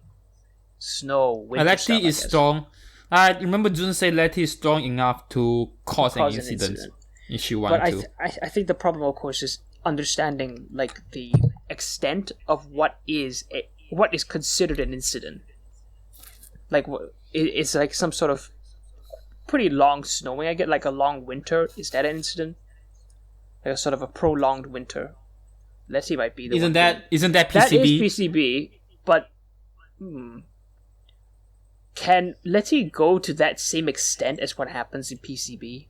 Snow, winter Letty stuff, is strong. I remember Jun say Letty is strong enough to cause an incident if she wanted to. I think the problem, of course, is understanding like the extent of what is considered an incident. Like it's like some sort of pretty long snowing. I get like a long winter. Is that an incident? Like a sort of a prolonged winter. Letty might be the isn't that PCB? That is PCB, but can Letty go to that same extent as what happens in PCB?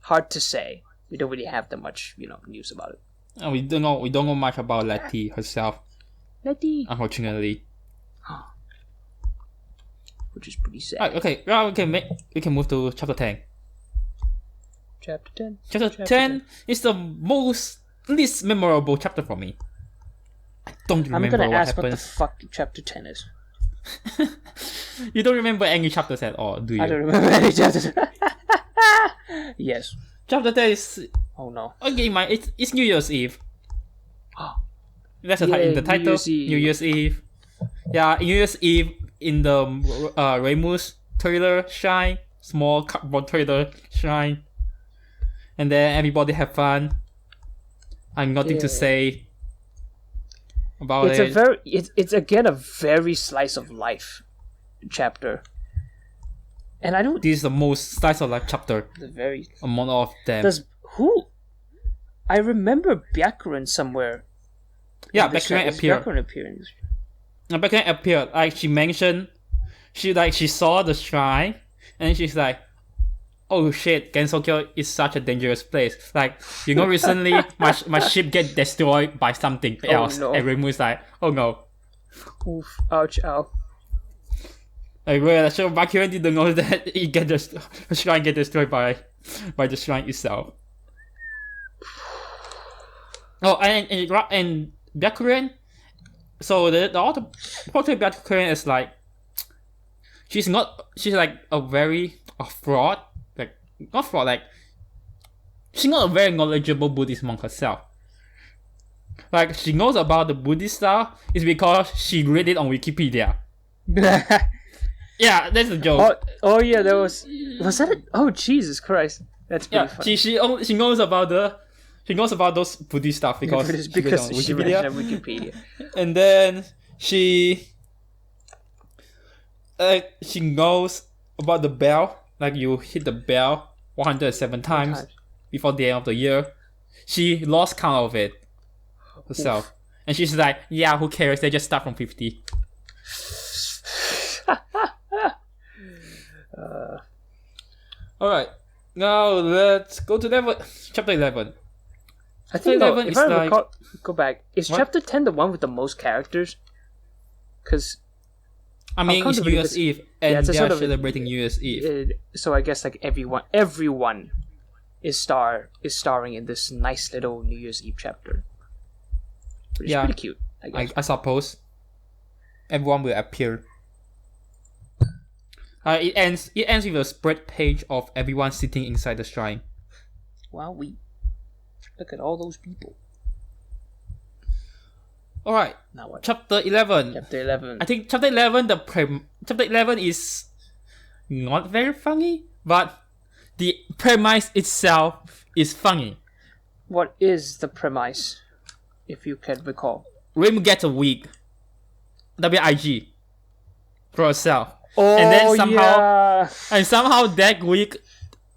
Hard to say. We don't really have that much, news about it. We don't know much about Letty herself. Letty, unfortunately. Which is pretty sad. Right, okay, well, we can move to chapter 10. Chapter 10. Chapter 10 is the least memorable chapter for me. I don't remember what happens. I'm gonna ask what the fuck chapter 10 is. You don't remember any chapters at all, do you? I don't remember any chapters. Yes. Chapter 10 is... Oh no. Okay, it's New Year's Eve. That's in the title. New Year's Eve. Yeah, New Year's Eve in the Reimu's trailer shrine. Small cardboard trailer shrine. And then everybody have fun. I have nothing to say about it. It's again a very slice of life chapter. And I don't... This is the most slice of life chapter. Among all of them. I remember Byakuren somewhere. Yeah, Byakuren appeared. Byakuren appeared. Like she mentioned, she saw the shrine, and she's like, "Oh shit, Gensokyo is such a dangerous place. Like, recently my ship get destroyed by something else." No. And Reimu is like, "Oh no." Oof! Ouch! Ow! Like, well, so Byakuren didn't know that the shrine get destroyed by the shrine itself. Oh, and Byakuren. So the author portray Byakuren as like she's like a fraud. Like not fraud. Like she's not a very knowledgeable Buddhist monk herself. Like she knows about the Buddhist stuff is because she read it on Wikipedia. Yeah, that's a joke. Oh yeah, there was that it? Oh Jesus Christ, that's pretty funny. She knows about those Buddhist stuff because she read on Wikipedia. And then she knows about the bell. Like you hit the bell 107 times before the end of the year. She lost count of it herself. Oof. And she's like, yeah, who cares? They just start from 50. Alright, now let's go to chapter 11. I think if I recall, go back. Is chapter 10 the one with the most characters? Because it's New Year's Eve, and they are celebrating New Year's Eve. So I guess like everyone is starring in this nice little New Year's Eve chapter. Which is pretty cute, I guess. I suppose everyone will appear. It ends with a spread page of everyone sitting inside the shrine. Wow, look at all those people. Alright, now what? Chapter 11. Chapter 11. I think chapter 11, chapter 11 is not very funny, but the premise itself is funny. What is the premise, if you can recall? Reimu gets a wig. WIG. For herself. Oh, and then somehow that wig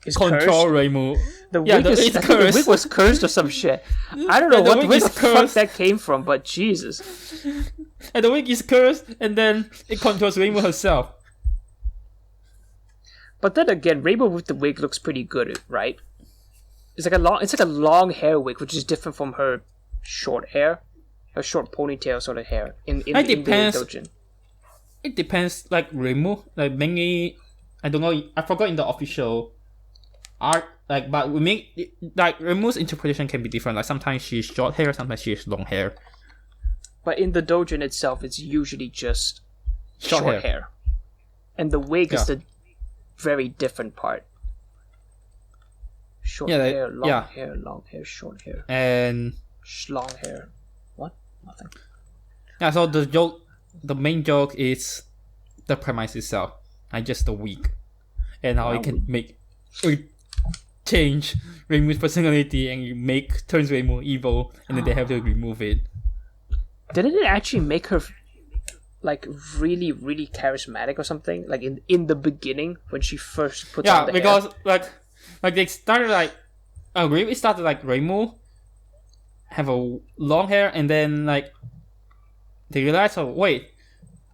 is control cursed. Reimu. The Yeah, wig is it's I think cursed. the wig was cursed or some shit. I don't know Yeah, the where wig the is fuck cursed. that came from, but Jesus. And the wig is cursed, and then it controls Reimu herself. But then again, Rainbow with the wig looks pretty good, right? It's like a long hair wig, which is different from her short hair, her short ponytail sort of hair in It the depends. doujin. It depends, like Reimu, like mainly, I don't know, I forgot in the official art, like, but we make, like, Reimu's interpretation can be different, like, sometimes she's short hair, sometimes she's long hair. But in the doujin itself, it's usually just Short hair. and the wig is Yeah. the very different part. Short Yeah, like- hair, long yeah. hair, long hair, short hair, And, long hair. What? Nothing. yeah, so the main joke is the premise itself, like, just the wig. And how it can change Reimu's personality and turns Reimu evil, and then they have to remove it. Didn't it actually make her like really, really charismatic or something? Like in the beginning when she first puts on the because hair? like they started like it started like Reimu have a long hair, and then like they realized, oh wait,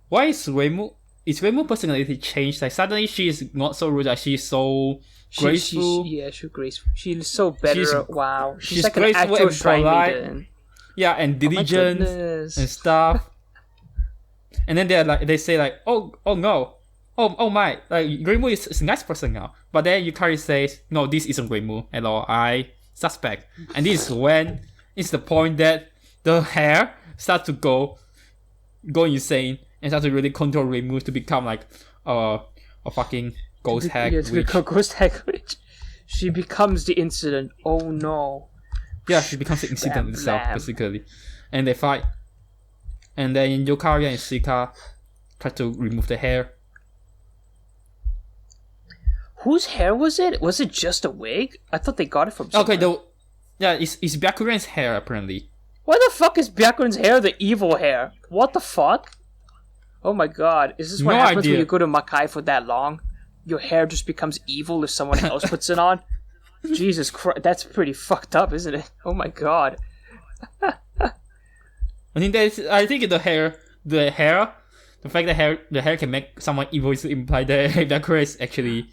why is Reimu personality changed? Like suddenly she is not so rude, like she's so graceful. She's graceful. She's so better. Wow, she's like an graceful actual and shrine polite. maiden. Yeah, and Oh my diligent goodness. and stuff. And then they say like, oh no, oh my, like Reimu is a nice person now. But then Yukari says, no, this isn't Reimu at all. I suspect. And this is when it's the point that the hair starts to go insane and start to really control Reimu to become like a fucking ghost hag Yeah, to witch. become ghost hag witch. She becomes the incident. Oh no. Yeah, she becomes the incident Blam, itself, blam. basically. And they fight. And then Yukari and Suika try to remove the hair. Whose hair was it? Was it just a wig? I thought they got it from somewhere. Okay, it's Byakuren's hair, apparently. Why the fuck is Byakuren's hair the evil hair? What the fuck? Oh my god. Is this what No happens idea. when you go to Makai for that long? Your hair just becomes evil if someone else puts it on? Jesus Christ, that's pretty fucked up, isn't it? Oh my god. I think the fact that the hair can make someone evil is to imply that Byakure is actually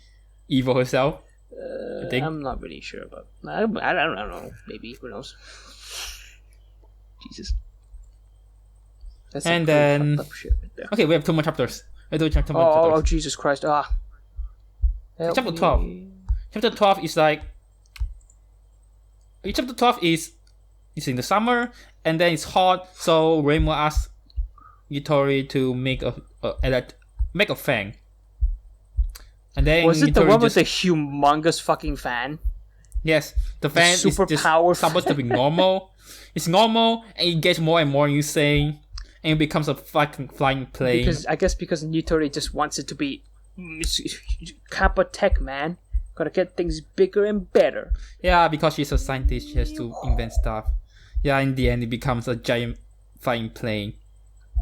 evil herself. I think. I'm not really sure about. I don't know. Maybe, who knows? Jesus. That's some And pretty then- fucked up shit right there. Okay, we have 2 more chapters. I do chapter Oh, chapters. Jesus Christ! Ah. Help Chapter me. 12. Chapter 12 is like. Chapter 12 is in the summer, and then it's hot, so Reimu asks Yutori to make a fan. And then Was it the Yutori one with just- the humongous fucking fan? Yes, the fan super is just powerful supposed to be normal. It's normal, and it gets more and more insane, and it becomes a fucking flying plane. Because Nitori just wants it to be Kappa Tech, man. Gotta get things bigger and better. Yeah, because she's a scientist, she has to invent stuff. Yeah, in the end, it becomes a giant flying plane.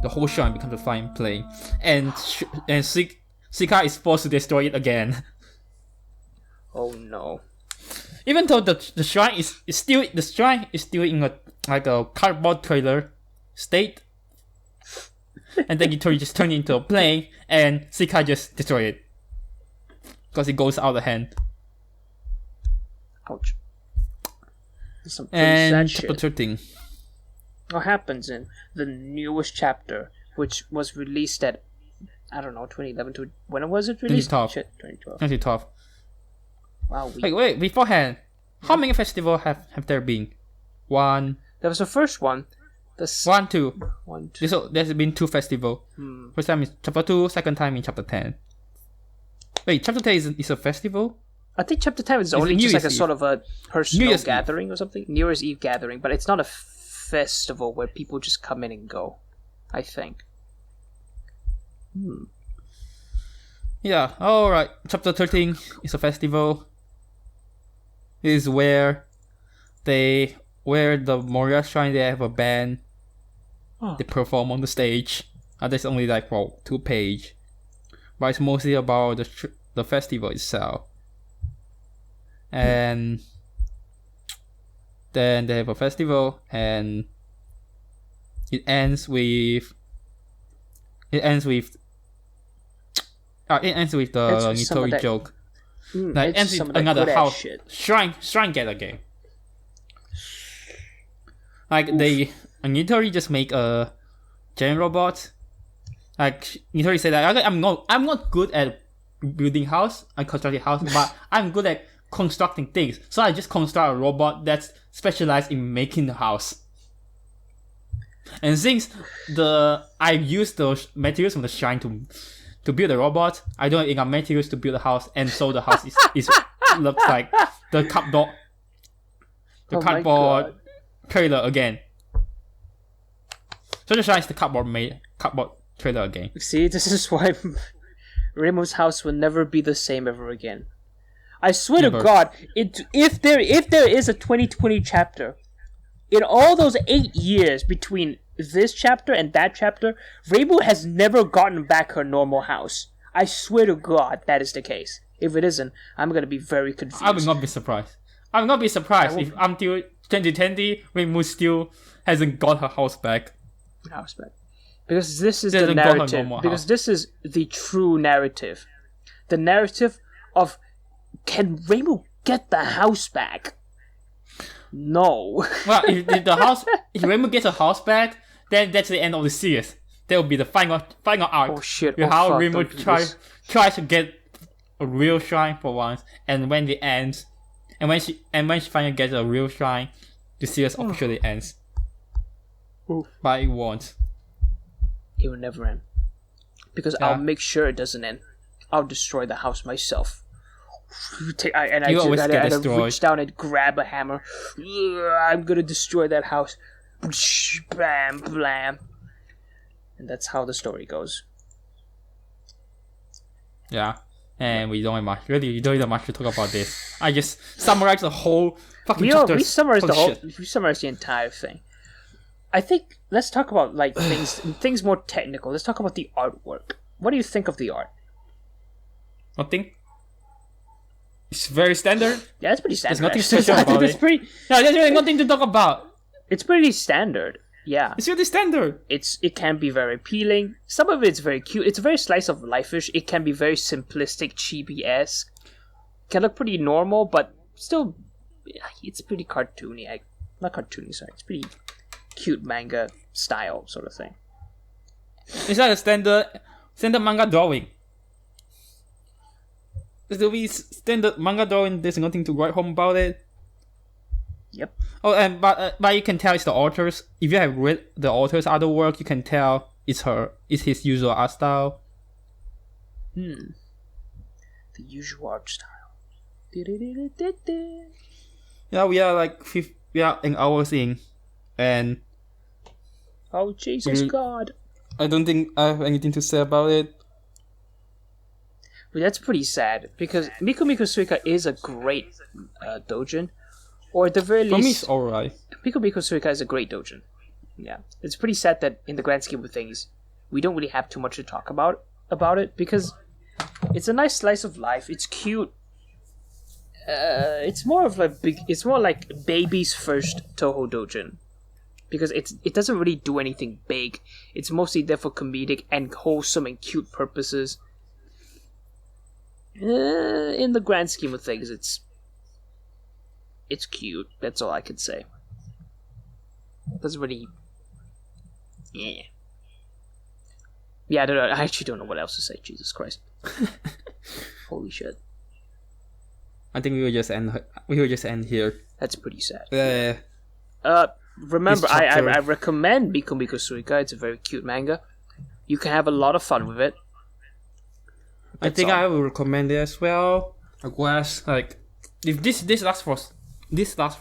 The whole shrine becomes a flying plane, and Sika is forced to destroy it again. Oh no. Even though the shrine is still in a cardboard trailer state, and then Yutori just turned it into a plane, and Sika just destroy it because it goes out of hand. Ouch. That's some pretty And sad chapter shit. 13. What happens in the newest chapter, which was released at, I don't know, 2011 to... When was it released? 2012. Shit, 2012. 2012. Wow, Wait, beforehand, how many festivals have there been? One, That was the first one. one, two. One, two. There's been 2 festivals. First time is chapter 2, second time in chapter 10. Wait, chapter 10 is a festival? I think chapter 10 is It's only New just like a Year's sort of a New personal Year's Eve. gathering or something. New Year's Eve gathering, but it's not a festival where people just come in and go, I think. Yeah, alright. Chapter 13 is a festival. It is where the Moria Shrine, they have a band. Oh. They perform on the stage. There's only like 2 pages. But it's mostly about the festival itself. and then they have a festival, and it ends with the Nitori joke. Like, ends with another house shit. shrine gather game. Like Nitori just make a giant robot. Like Nitori said that I'm not good at building house and constructing house, but I'm good at constructing things. So I just construct a robot that's specialized in making the house. And since I use those materials from the shrine to build a robot, I don't have enough materials to build a house, and so the house is looks like the cardboard trailer again. So the shrine is the cardboard trailer again. See, this is why Reimu's house will never be the same ever again. I swear to God, if there is a 2020 chapter, in all those 8 years between this chapter and that chapter, Reimu has never gotten back her normal house. I swear to God that is the case. If it isn't, I'm gonna be very confused. I will not be surprised. I will not be surprised if until 2020, Reimu still hasn't got her house back. Because this is the narrative. Because this is the true narrative. The narrative of, can Reimu get the house back? No. Well, if Reimu gets a house back, then that's the end of the series. That will be the final arc. Oh shit! How Reimu tries to get a real shrine for once, and when it ends, and when she finally gets a real shrine, the series officially ends. But it won't. It will never end. Because I'll make sure it doesn't end. I'll destroy the house myself. I reach down and grab a hammer. I'm gonna destroy that house. Blam, blam. And that's how the story goes. Yeah. And we don't have much. Really, you don't have much to talk about this. I just summarized the whole fucking chapter. We summarized the entire thing. I think let's talk about like things more technical. Let's talk about the artwork. What do you think of the art? Nothing. It's very standard. Yeah, it's pretty standard. There's nothing special about it. There's really nothing to talk about. It's pretty standard. Yeah. It's really standard. It can be very appealing. Some of it's very cute. It's very slice of life-ish. It can be very simplistic, chibi-esque. Can look pretty normal, but still, it's pretty cartoony. Not cartoony, sorry. It's pretty cute manga style sort of thing. It's like a standard manga drawing. There'll be standard manga drawing. There's nothing to write home about it. Yep. Oh, and but you can tell it's the author's. If you have read the author's other work, you can tell it's his usual art style. The usual art style. Yeah, we are an hour in, and oh Jesus God! I don't think I have anything to say about it. But that's pretty sad because Miko Miko Suika is a great doujin. Or at the very least, for me, it's alright. Miko Miko Suika is a great doujin. Yeah, it's pretty sad that in the grand scheme of things, we don't really have too much to talk about it because it's a nice slice of life. It's cute. It's more like baby's first Toho doujin because it doesn't really do anything big. It's mostly there for comedic and wholesome and cute purposes. In the grand scheme of things, it's cute. That's all I can say. Doesn't really... Yeah. Yeah, I don't know. I actually don't know what else to say. Jesus Christ. Holy shit. I think we will just end here. That's pretty sad. This Remember, chapter... I recommend Miko Miko Suika. It's a very cute manga. You can have a lot of fun with it. I think I will recommend it as well. Of course, like if this lasts for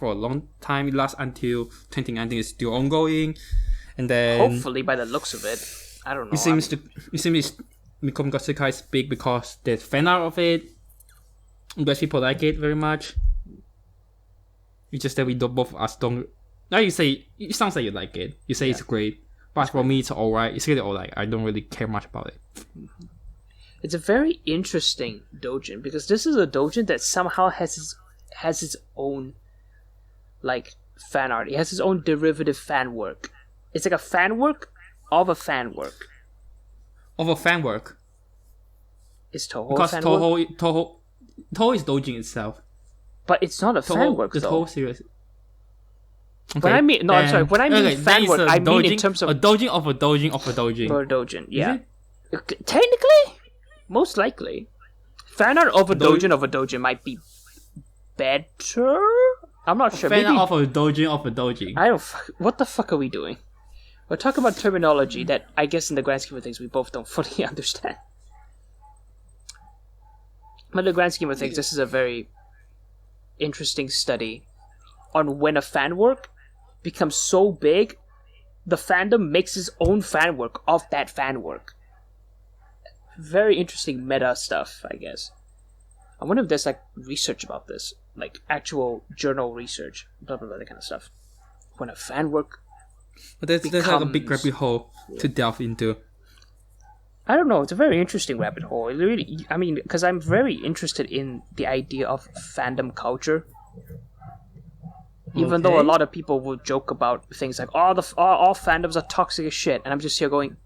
a long time, it lasts until 2019 is still ongoing, and then hopefully by the looks of it, I don't know. It seems Miko Miko Suika is big because there's fan art of it. Because people like it very much. It's just that we don't both of us don't. Now you say it sounds like you like it. You say it's great, but for me it's alright. It's really alright. I don't really care much about it. It's a very interesting doujin because this is a doujin that somehow has has its own like fan art. It has its own derivative fan work. It's like a fan work of a fan work. Of a fan work. Is Toho Because a fan work? Toho is doujin itself. But it's not a fan work, the though. Toho series. When I mean I'm sorry. When I mean fan work, I mean in terms of a doujin of a doujin of a doujin. or a doujin. Yeah, technically, most likely, fan art of a doujin might be better. I'm not sure. Fan Maybe art of a doujin. I don't. What the fuck are we doing? We're talking about terminology that I guess in the grand scheme of things we both don't fully understand. But in the grand scheme of things, this is a very interesting study on when a fan work becomes so big, the fandom makes its own fan work of that fan work. Very interesting meta stuff, I guess. I wonder if there's like research about this, like actual journal research, blah blah blah, that kind of stuff. When a fan work, But there's like a big rabbit hole to delve into. I don't know. It's a very interesting rabbit hole. It really, I mean, because I'm very interested in the idea of fandom culture. Even though a lot of people will joke about things like, all fandoms are toxic as shit. And I'm just here going,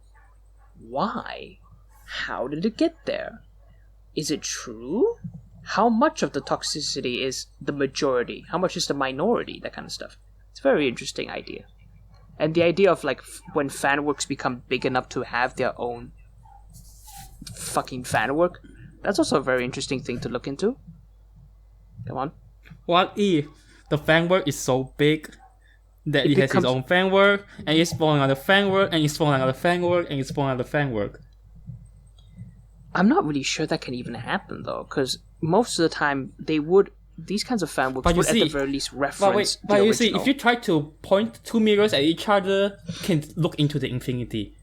why? How did it get there? Is it true? How much of the toxicity is the majority? How much is the minority? That kind of stuff. It's a very interesting idea. And the idea of like when fan works become big enough to have their own fucking fan work, that's also a very interesting thing to look into. Come on. What if the fan work is so big that it has its own fan work, and it's spawning another fan work, and it's spawning another fan work, and it's spawning another fan work? I'm not really sure that can even happen though, because most of the time these kinds of fan works would at the very least reference the original. You see, if you try to point two mirrors at each other, you can look into the infinity.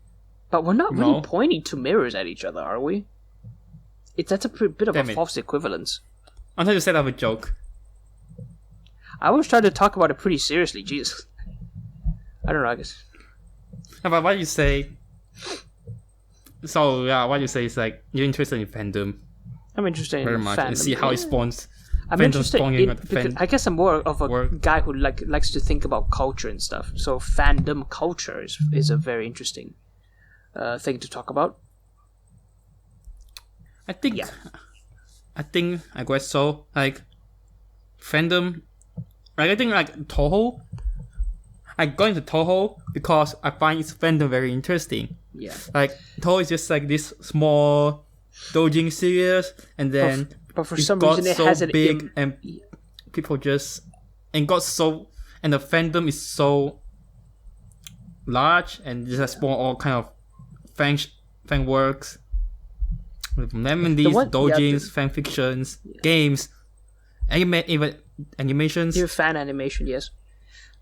But we're not really pointing two mirrors at each other, are we? That's a bit of a false equivalence. I'm trying to set up a joke. I was trying to talk about it pretty seriously, Jesus. I don't know, I guess. But what you say... So, yeah, what you say is like, you're interested in fandom. I'm interested in very much. fandom. And see how it spawns. I'm interested in... I guess I'm more of a guy who likes to think about culture and stuff. So fandom culture is a very interesting thing to talk about. I guess so. Like, fandom... Like, I think, like, Toho... I got into Toho because I find its fandom very interesting. Yeah. Like, Toho is just like this small doujin series, and then but for some reason it has big, and people just... And the fandom is so large, and just has spawned all kind of fan works. Lemonies, doujins, fan fictions, games, even animations. Even fan animation, yes.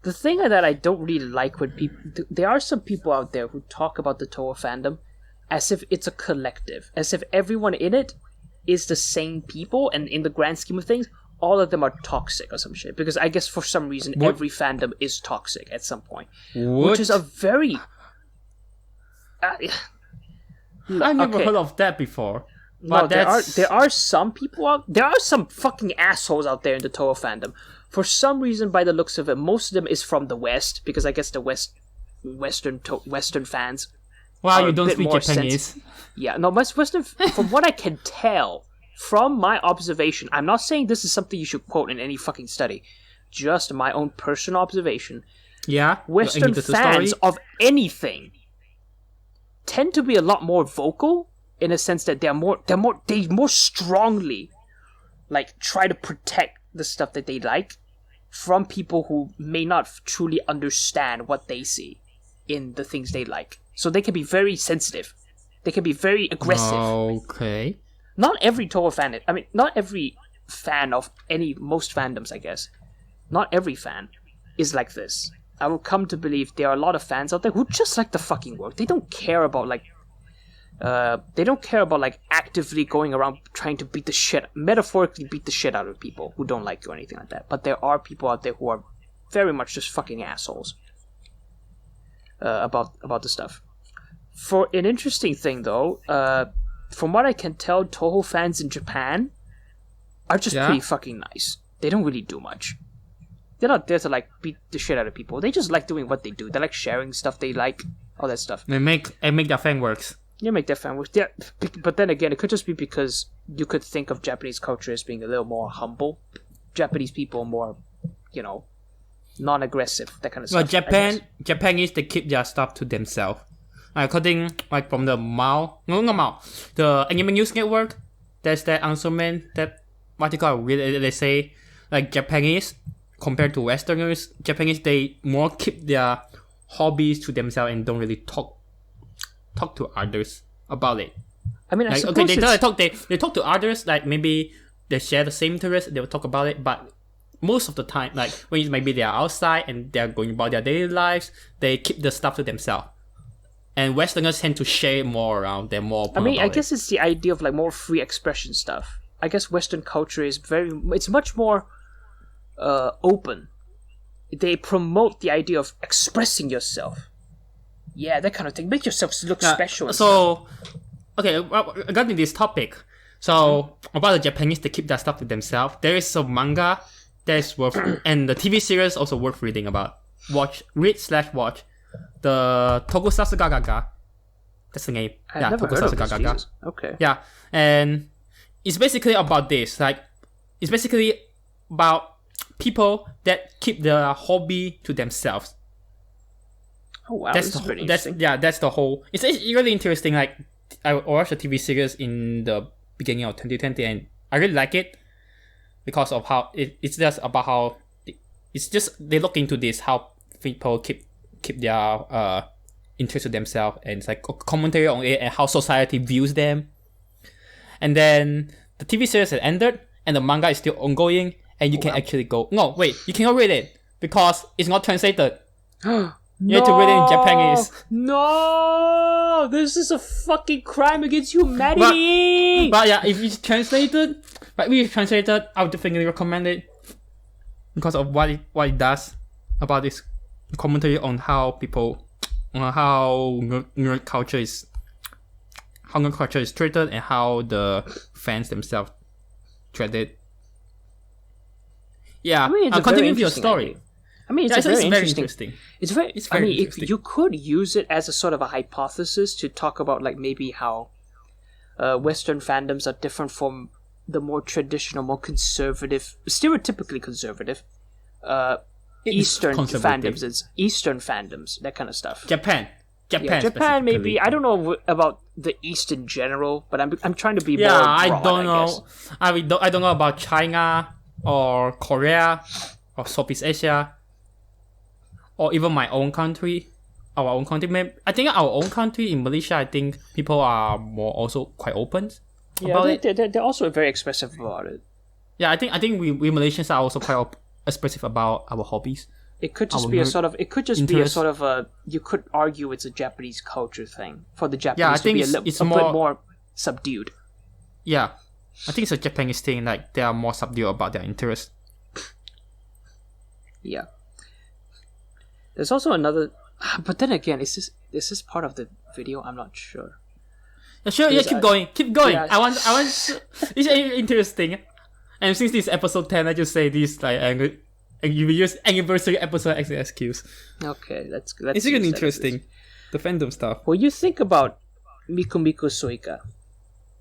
The thing that I don't really like when people... There are some people out there who talk about the Toho fandom as if it's a collective. As if everyone in it is the same people, and in the grand scheme of things, all of them are toxic or some shit. Because I guess for some reason, every fandom is toxic at some point. Which is a very... I've never heard of that before. No, there are some people out... There are some fucking assholes out there in the Toho fandom. For some reason, by the looks of it, most of them is from the West, because I guess the Western fans. Wow, you don't speak Japanese. Yeah, no, Western. From what I can tell, from my observation, I'm not saying this is something you should quote in any fucking study. Just my own personal observation. Yeah, Western fans of anything tend to be a lot more vocal, in a sense that they more strongly, like, try to protect the stuff that they like from people who may not truly understand what they see in the things they like. So they can be very sensitive. They can be very aggressive. Okay. Not every Toho fan... I mean, not every fan of most fandoms, I guess. Not every fan is like this. I will come to believe there are a lot of fans out there who just like the fucking work. They don't care about, like... actively going around trying to metaphorically beat the shit out of people who don't like you or anything like that. But there are people out there who are very much just fucking assholes about the stuff. For an interesting thing, though, from what I can tell, Toho fans in Japan are just pretty fucking nice. they don't really do much. They're not there to like beat the shit out of people. They just like doing what they do. They like sharing stuff they like, all that stuff. They make their fan works. You make their fan works. Yeah, but then again, it could just be because you could think of Japanese culture as being a little more humble. Japanese people are more, non-aggressive, that kind of Well, stuff. Japanese, they keep their stuff to themselves. According, from the the Anime News Network, there's that announcement that, what they say, Japanese, compared to Westerners, Japanese, they more keep their hobbies to themselves and don't really talk to others about it. I mean, I suppose they talk to others, maybe they share the same interests, they will talk about it, but most of the time, when maybe they are outside and they're going about their daily lives, they keep the stuff to themselves. And Westerners tend to share it more around, they're more open about I guess it's the idea of more free expression stuff. I guess Western culture is it's much more open. They promote the idea of expressing yourself. Yeah, that kind of thing. Make yourself look special. Regarding this topic, about the Japanese, they keep that stuff to themselves. There is some manga that is worth, and the TV series also worth reading about. Watch. The Tokusatsu Gagaga. That's the name. I've never heard of this. Jesus. Okay. Yeah, and it's basically about this. It's basically about people that keep their hobby to themselves. Oh wow, that's pretty interesting. That's the whole. It's really interesting. I watched the TV series in the beginning of 2020, and I really like it because of how it's just about how it's just they look into this, how people keep their interest to themselves, and it's like a commentary on it and how society views them. And then the TV series has ended, and the manga is still ongoing, and you can actually go. No, wait, you cannot read it because it's not translated. You have to read it in Japanese. No! This is a fucking crime against humanity! But yeah, if it's translated, I would definitely recommend it because of what it does about this commentary on how nerd culture is treated and how the fans themselves treat it. Yeah, I'll continue with your story. Idea. I mean, it's very interesting. It's very interesting. You could use it as a sort of a hypothesis to talk about maybe how Western fandoms are different from the more traditional, more conservative, stereotypically conservative Eastern fandoms, that kind of stuff. Japan maybe. I don't know about the East in general, but I'm trying to be more broad, I don't know. Guess. I don't know about China or Korea or Southeast Asia or even our own country. I think our own country in Malaysia, I think people are more also quite open about it. They're also very expressive about it. Yeah, I think we Malaysians are also quite expressive about our hobbies. It could just be a sort of. You could argue it's a Japanese culture thing for the Japanese. Yeah, I think to be it's a bit more subdued. Yeah, I think it's a Japanese thing. They are more subdued about their interests. Yeah. There's also another, but then again, is this part of the video? I'm not sure. Sure. Yeah, keep going. Yeah. I want. It's interesting. And since this is episode 10, I just say this and you will use anniversary episode as an excuse. Okay, let's. It's really interesting, the fandom stuff. When you think about Miko Miko Suika,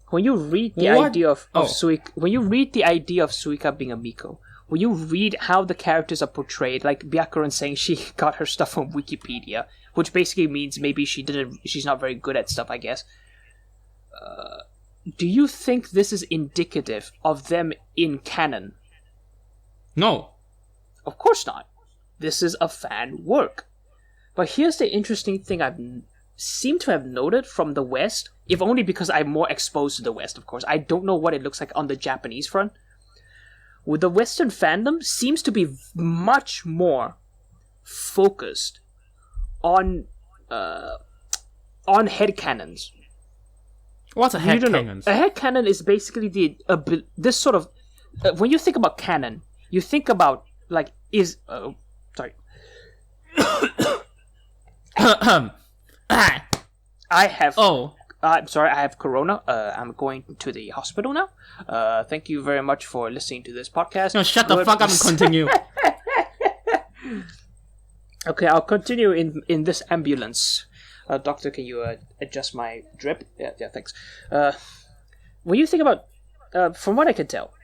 when you read the idea of Suika, when you read the idea of Suika being a Miko, when you read how the characters are portrayed, like Byakuran saying she got her stuff from Wikipedia, which basically means maybe she's not very good at stuff, I guess. Do you think this is indicative of them in canon? No. Of course not. This is a fan work. But here's the interesting thing I've seem to have noted from the West, if only because I'm more exposed to the West, of course. I don't know what it looks like on the Japanese front. With the Western fandom seems to be much more focused on headcanons. What's a headcanon? A headcanon is basically this sort of when you think about canon, you think about sorry. I have I'm sorry, I have corona. I'm going to the hospital now. Thank you very much for listening to this podcast. No, shut the fuck up and continue. Okay, I'll continue in this ambulance. Doctor, can you adjust my drip? Yeah, thanks. When you think about, from what I can tell,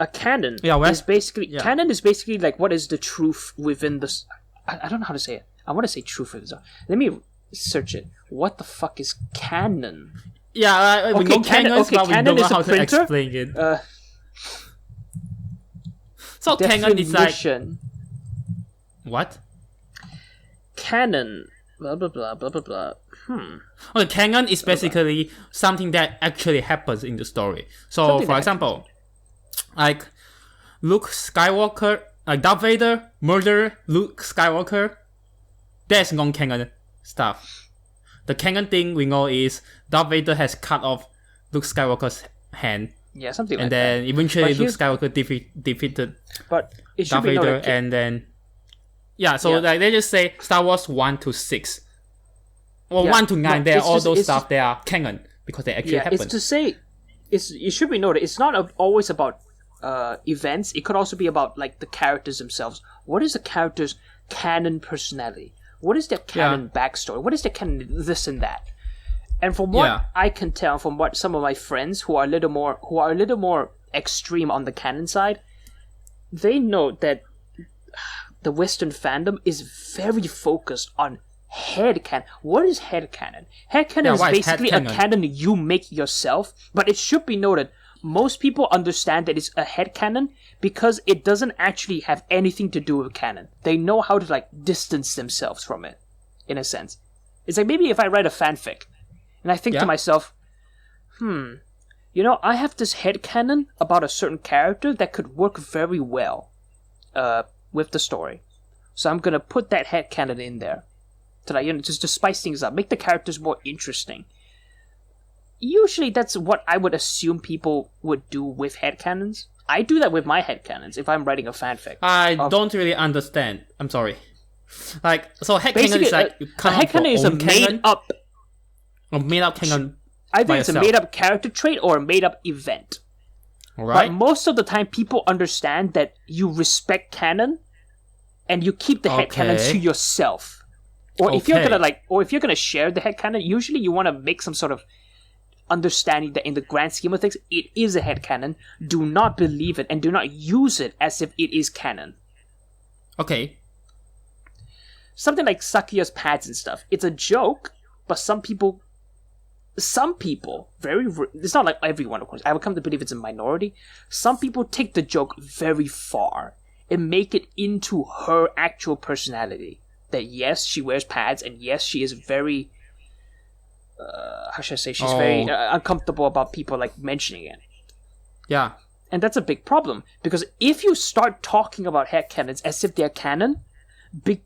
a canon is basically canon is basically like what is the truth within this. I don't know how to say it. I want to say truth within this. Let me search it. What the fuck is canon? Yeah, we know canons, but we don't know how to explain it. So canon is like what? Canon. Blah blah blah blah blah blah. Okay, canon is basically something that actually happens in the story. So, something for example, like Luke Skywalker, like Darth Vader murder Luke Skywalker. That's non-canon stuff. The canon thing we know is Darth Vader has cut off Luke Skywalker's hand. Yeah, something like that. that. And then eventually Luke Skywalker defeated Darth Vader, and then like they just say Star Wars 1 to 6. Or 1 to 9, there are all those stuff they are canon because they actually happen. It's to say, it should be noted, it's not always about events. It could also be about like the characters themselves. What is the character's canon personality? What is their canon backstory? What is their canon this and that? And from what I can tell, from what some of my friends who are a little more extreme on the canon side, they know that the Western fandom is very focused on headcanon. What is headcanon? Headcanon is basically a canon you make yourself, but it should be noted, most people understand that it's a headcanon because it doesn't actually have anything to do with canon. They know how to like distance themselves from it, in a sense. It's like maybe if I write a fanfic, and I think to myself, I have this headcanon about a certain character that could work very well with the story. So I'm gonna put that headcanon in there to like, just to spice things up, make the characters more interesting. Usually that's what I would assume people would do with headcanons. I do that with my headcanons if I'm writing a fanfic. I don't really understand. I'm sorry. Like, so headcanon is like a headcanon is a made up canon. I think it's a made up character trait or a made up event. Right. But most of the time people understand that you respect canon and you keep the headcanon to yourself. Or if you're gonna share the headcanon, usually you want to make some sort of understanding that in the grand scheme of things, it is a headcanon. Do not believe it and do not use it as if it is canon. Okay. Something like Sakuya's pads and stuff. It's a joke, but some people, it's not like everyone, of course. I would come to believe it's a minority. Some people take the joke very far and make it into her actual personality. That yes, she wears pads, and yes, she is very, how should I say, she's very uncomfortable about people like mentioning it. Yeah. And that's a big problem, because if you start talking about headcanons as if they're canon,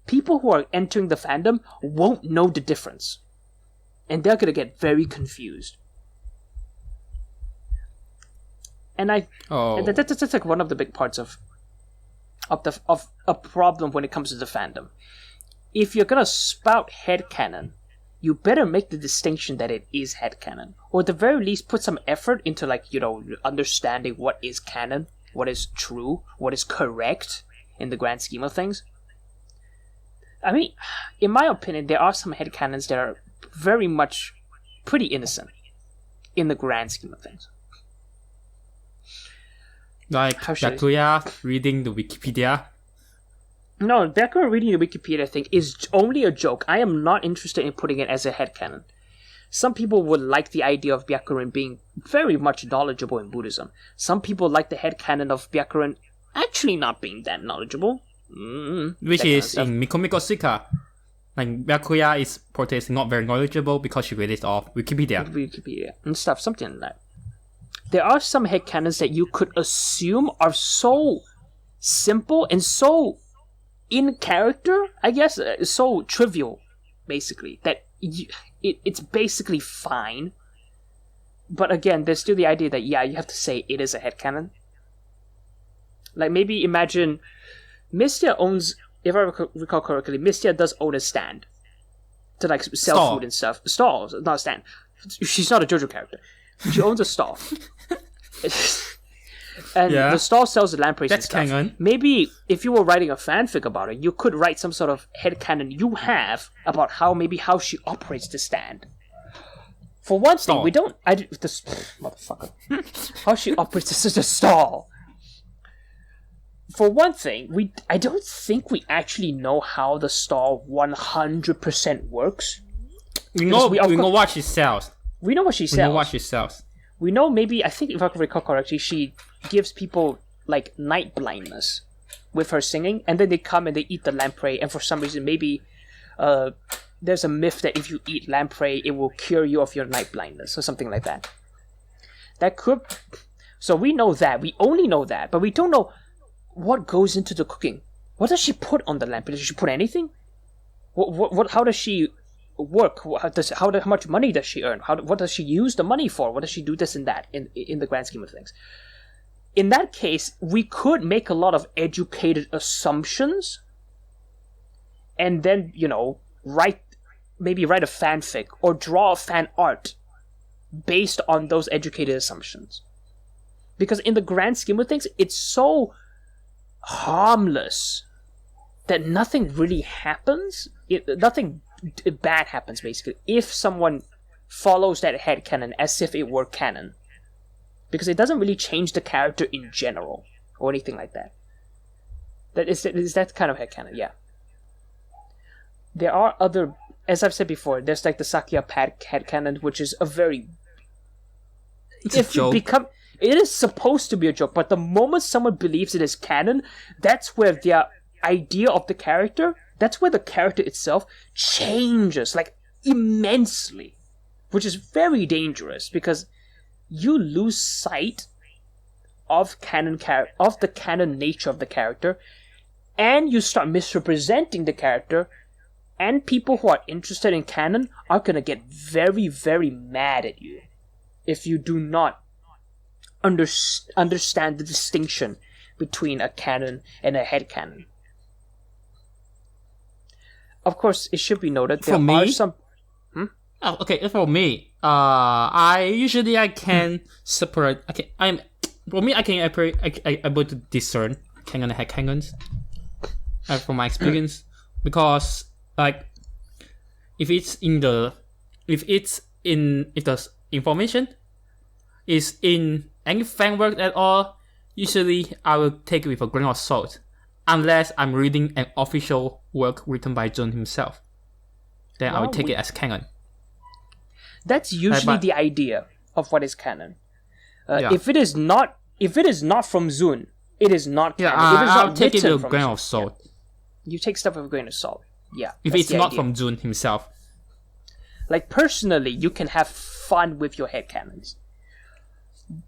people who are entering the fandom won't know the difference. And they're gonna get very confused. And that's like one of the big parts of a problem when it comes to the fandom. If you're gonna spout headcanon, you better make the distinction that it is headcanon. Or at the very least put some effort into understanding what is canon, what is true, what is correct in the grand scheme of things. I mean, in my opinion, there are some headcanons that are very much pretty innocent in the grand scheme of things. Like Byakuya reading the Wikipedia. No, Byakuya reading the Wikipedia, I think, is only a joke. I am not interested in putting it as a headcanon. Some people would like the idea of Byakuya being very much knowledgeable in Buddhism. Some people like the headcanon of Byakuya actually not being that knowledgeable. Which is in Miko Miko Suika. Like, Byakuya is portrayed as not very knowledgeable because she read it off Wikipedia. And stuff, something like that. There are some headcanons that you could assume are so simple and so in character, I guess, so trivial, basically, that it's basically fine. But again, there's still the idea that, you have to say it is a headcanon. Like, maybe imagine Mystia owns, if I recall correctly, Mystia does own a stand. to like sell Stall. food and stuff. Stalls, not a stand. She's not a JoJo character. She owns a stall. And Yeah. the stall sells the lampreys and That's stuff. canon. Maybe if you were writing a fanfic about it, you could write some sort of headcanon you have about how she operates the stand. For one thing, Stall. we don't... this motherfucker. How she operates the stall. For one thing, I don't think we actually know how the stall 100% works. We know of what she sells. We know what she We sells. know what she sells. We know maybe, I think if I can recall correctly, she gives people like night blindness with her singing, and then they come and they eat the lamprey, and for some reason maybe there's a myth that if you eat lamprey, it will cure you of your night blindness or something like that. That could... So we know that. We only know that, but we don't know what goes into the cooking. What does she put on the lamprey? Does she put anything? What? How does she work? How much money does she earn? What does she use the money for? What does she do this and that in the grand scheme of things? In that case, we could make a lot of educated assumptions, and then write a fanfic or draw a fan art based on those educated assumptions. Because in the grand scheme of things, it's so harmless that nothing really happens. Nothing bad happens, basically, if someone follows that headcanon as if it were canon. Because it doesn't really change the character in general, or anything like that. Is that kind of headcanon, yeah. There are other, as I've said before, there's like the Sakia Pad headcanon, which is a very... It's a joke. It is supposed to be a joke, but the moment someone believes it is canon, that's where their idea of the character, that's where the character itself changes, like, immensely. Which is very dangerous, because you lose sight of the canon nature of the character, and you start misrepresenting the character, and people who are interested in canon are gonna get very, very mad at you if you do not understand the distinction between a canon and a headcanon. Of course, it should be noted there are some... Oh, okay, for me, I can separate. Okay, I can able to discern canon and headcanons from my experience, because like if the information is in any fan work at all, usually I will take it with a grain of salt, unless I'm reading an official work written by Jun himself. Then I will take it as canon. That's usually the idea of what is canon. Yeah. If it is not from Zun, it is not canon. I'll take it with a grain of salt. Yeah. You take stuff with a grain of salt. Yeah. If it's not from Jun himself. Like, personally, you can have fun with your headcanons.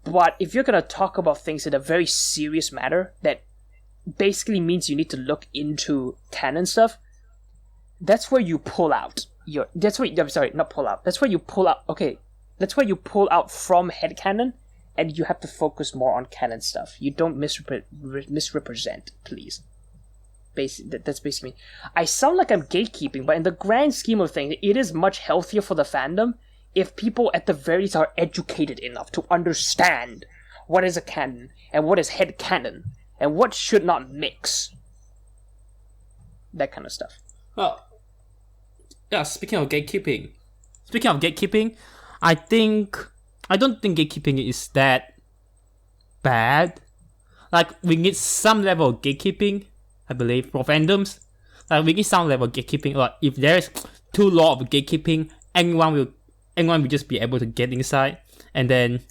But if you're gonna talk about things in a very serious matter that basically means you need to look into canon stuff, that's where you pull out. That's where you pull out. Okay, that's where you pull out from headcanon, and you have to focus more on canon stuff. You don't misrepresent, please. That's basically me. I sound like I'm gatekeeping, but in the grand scheme of things, it is much healthier for the fandom if people at the very least are educated enough to understand what is a canon and what is headcanon and what should not mix. That kind of stuff. Well, yeah, speaking of gatekeeping, I don't think gatekeeping is that bad. Like, we need some level of gatekeeping, I believe, for fandoms. Like, we need some level of gatekeeping. Like, if there's too lot of gatekeeping, anyone will just be able to get inside, and then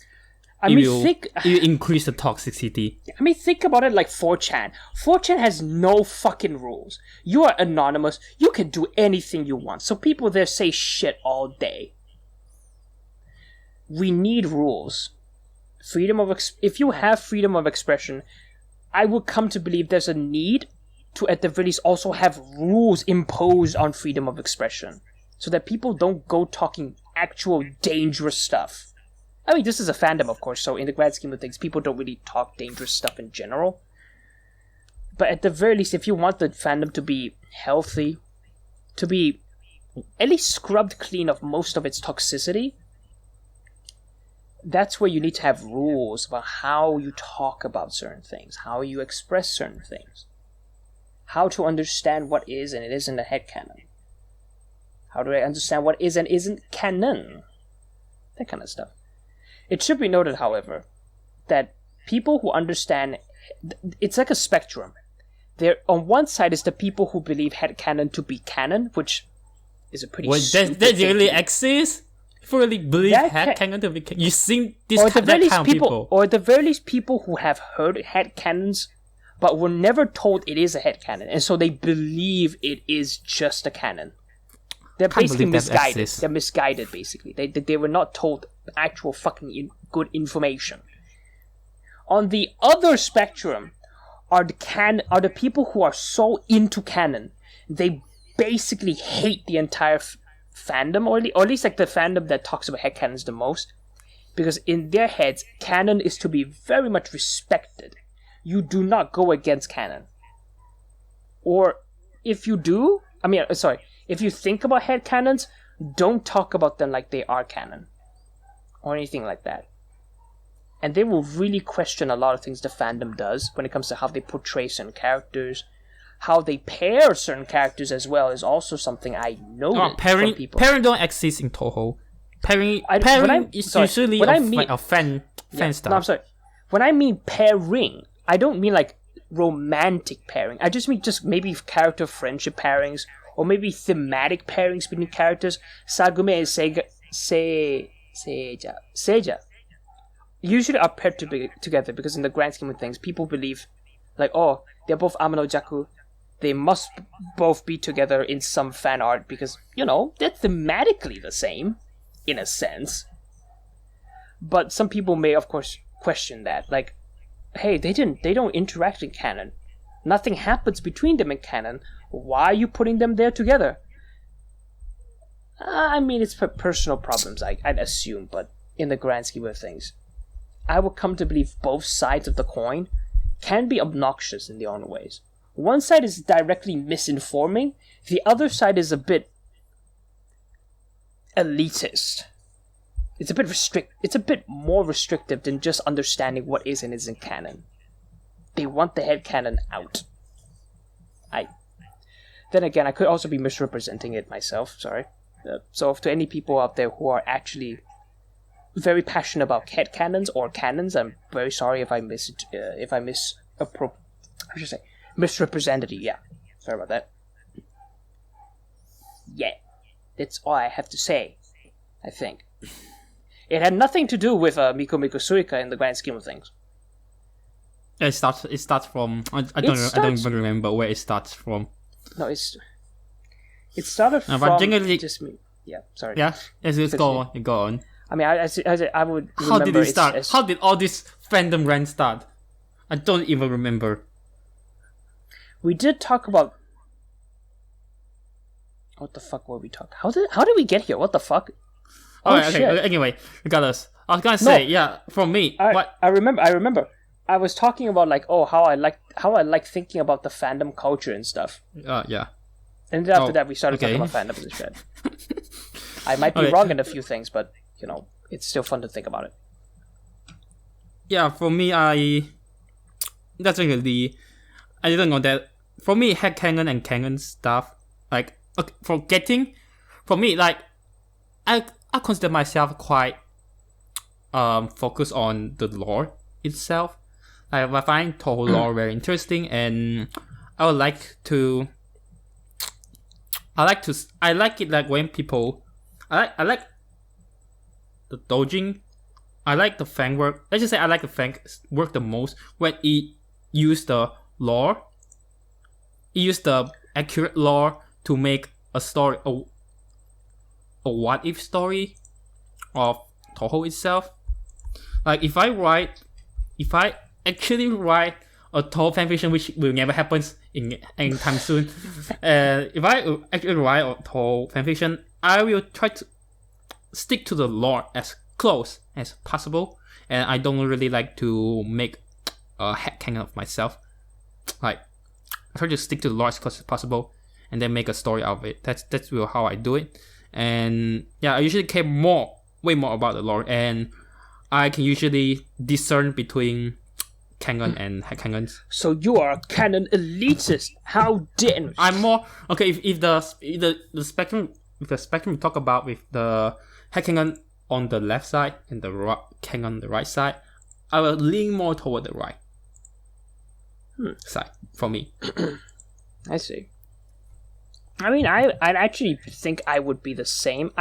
it will increase the toxicity. I mean, think about it like 4chan. 4chan has no fucking rules. You are anonymous. You can do anything you want. So people there say shit all day. We need rules. If you have freedom of expression, I would come to believe there's a need to, at the very least, also have rules imposed on freedom of expression, so that people don't go talking actual dangerous stuff. I mean, this is a fandom, of course, so in the grand scheme of things, people don't really talk dangerous stuff in general. But at the very least, if you want the fandom to be healthy, to be at least scrubbed clean of most of its toxicity, that's where you need to have rules about how you talk about certain things, how you express certain things, how to understand what is and it isn't a headcanon. How do I understand what is and isn't canon? That kind of stuff. It should be noted, however, that people who understand... It's like a spectrum. There, on one side is the people who believe headcanon to be canon, which is a pretty stupid that thing really to do. exists? You really believe headcanon to be canon? You think this Or kind of people? Or at the very least people who have heard headcanons but were never told it is a headcanon, and so they believe it is just a canon. They're basically misguided. They're misguided, basically. They were not told actual fucking good information. On the other spectrum are the people who are so into canon, they basically hate the entire fandom, or at least like the fandom that talks about headcanons the most, because in their heads, canon is to be very much respected. You do not go against canon. Or if you do, if you think about headcanons, don't talk about them like they are canon. Or anything like that. And they will really question a lot of things the fandom does when it comes to how they portray certain characters. How they pair certain characters as well is also something I noticed from people. Pairing don't exist in Toho. Pairing is usually a fan stuff. No, I'm sorry. When I mean pairing, I don't mean like romantic pairing. I just mean maybe character friendship pairings, or maybe thematic pairings between characters. Sagume and Seija usually are paired together because in the grand scheme of things, people believe like, oh, they're both Amano Jaku. They must both be together in some fan art because, they're thematically the same, in a sense. But some people may, of course, question that. Like, hey, they don't interact in canon. Nothing happens between them in canon. Why are you putting them there together? I mean, it's personal problems, I'd assume, but in the grand scheme of things, I would come to believe both sides of the coin can be obnoxious in their own ways. One side is directly misinforming, the other side is a bit elitist. It's a bit more restrictive than just understanding what is and isn't canon. They want the headcanon out. Then again, I could also be misrepresenting it myself, sorry. So to any people out there who are actually very passionate about headcanons or canons, I'm very sorry if I misrepresented it. Yeah, sorry about that. Yeah, that's all I have to say, I think. It had nothing to do with Miko Miko Suika in the grand scheme of things. It starts from I don't even remember where it starts from. No, it started from generally, just me. Yeah, sorry. Yeah, let's go on. I mean, I would remember... How did it start? How did all this fandom rant start? I don't even remember. We did talk about... What the fuck were we talking? How did we get here? What the fuck? Okay. Shit. Anyway, regardless, I was gonna say, from me, I remember. I was talking about like, how I like thinking about the fandom culture and stuff. Yeah. And then after that, we started talking about fandom and shit. I might be wrong in a few things, but it's still fun to think about it. Yeah, for me, I didn't know that. For me, headcanon and canon stuff, like for me, like I consider myself quite focused on the lore itself. I find Toho lore very interesting, and I like it like when people I like the dojing. I like the fan work. Let's just say I like the fan work the most when it use the lore. It use the accurate lore to make a story, a what if story of Toho itself. Like if I actually write a Toho fanfiction, which will never happen anytime soon. If I actually write a Toho fanfiction, I will try to stick to the lore as close as possible, and I don't really like to make a headcanon of myself. Like I try to stick to the lore as close as possible, and then make a story out of it. That's real how I do it. And yeah, I usually care way more about the lore, and I can usually discern between canon and headcanons. So you are a canon elitist. How dare I'm more okay if the spectrum we talk about with the headcanon on the left side and the canon on the right side, I will lean more toward the right side for me. I see. I mean, I actually think I would be the same.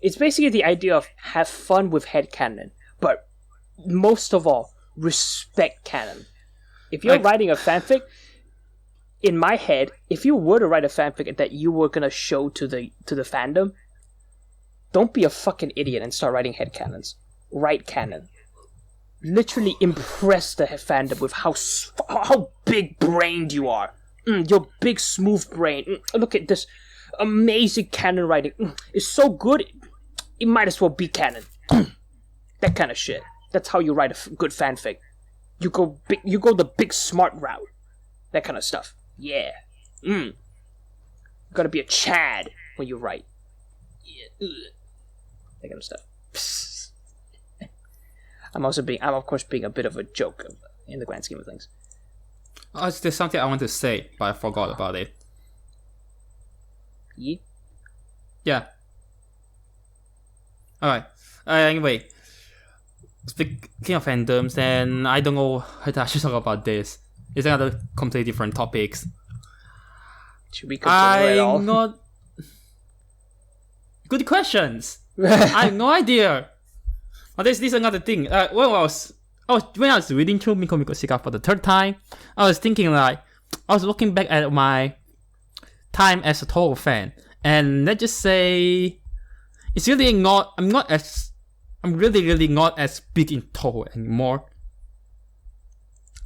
It's basically the idea of have fun with headcanon, but most of all, respect canon. If you're writing a fanfic, in my head, if you were to write a fanfic that you were gonna show to the fandom, don't be a fucking idiot and start writing headcanons. Write canon. Literally impress the fandom with how big-brained you are. Your big smooth brain. Look at this amazing canon writing. It's so good, it might as well be canon. That kind of shit. That's how you write a good fanfic. You go the big smart route. That kind of stuff. Yeah. You gotta be a Chad when you write. Yeah. That kind of stuff. I'm of course being a bit of a joke in the grand scheme of things. Oh, there's something I want to say, but I forgot about it. Yeah. Alright. Anyway, speaking of fandoms, then I don't know how I should talk about this. It's another completely different topics. Should we continue at all? I'm not... Good questions! I have no idea. But this is another thing. When I was reading through Miko Miko Suika for the third time, I was thinking I was looking back at my time as a Toho fan, and let's just say it's really not. I'm really not as big in Toho anymore.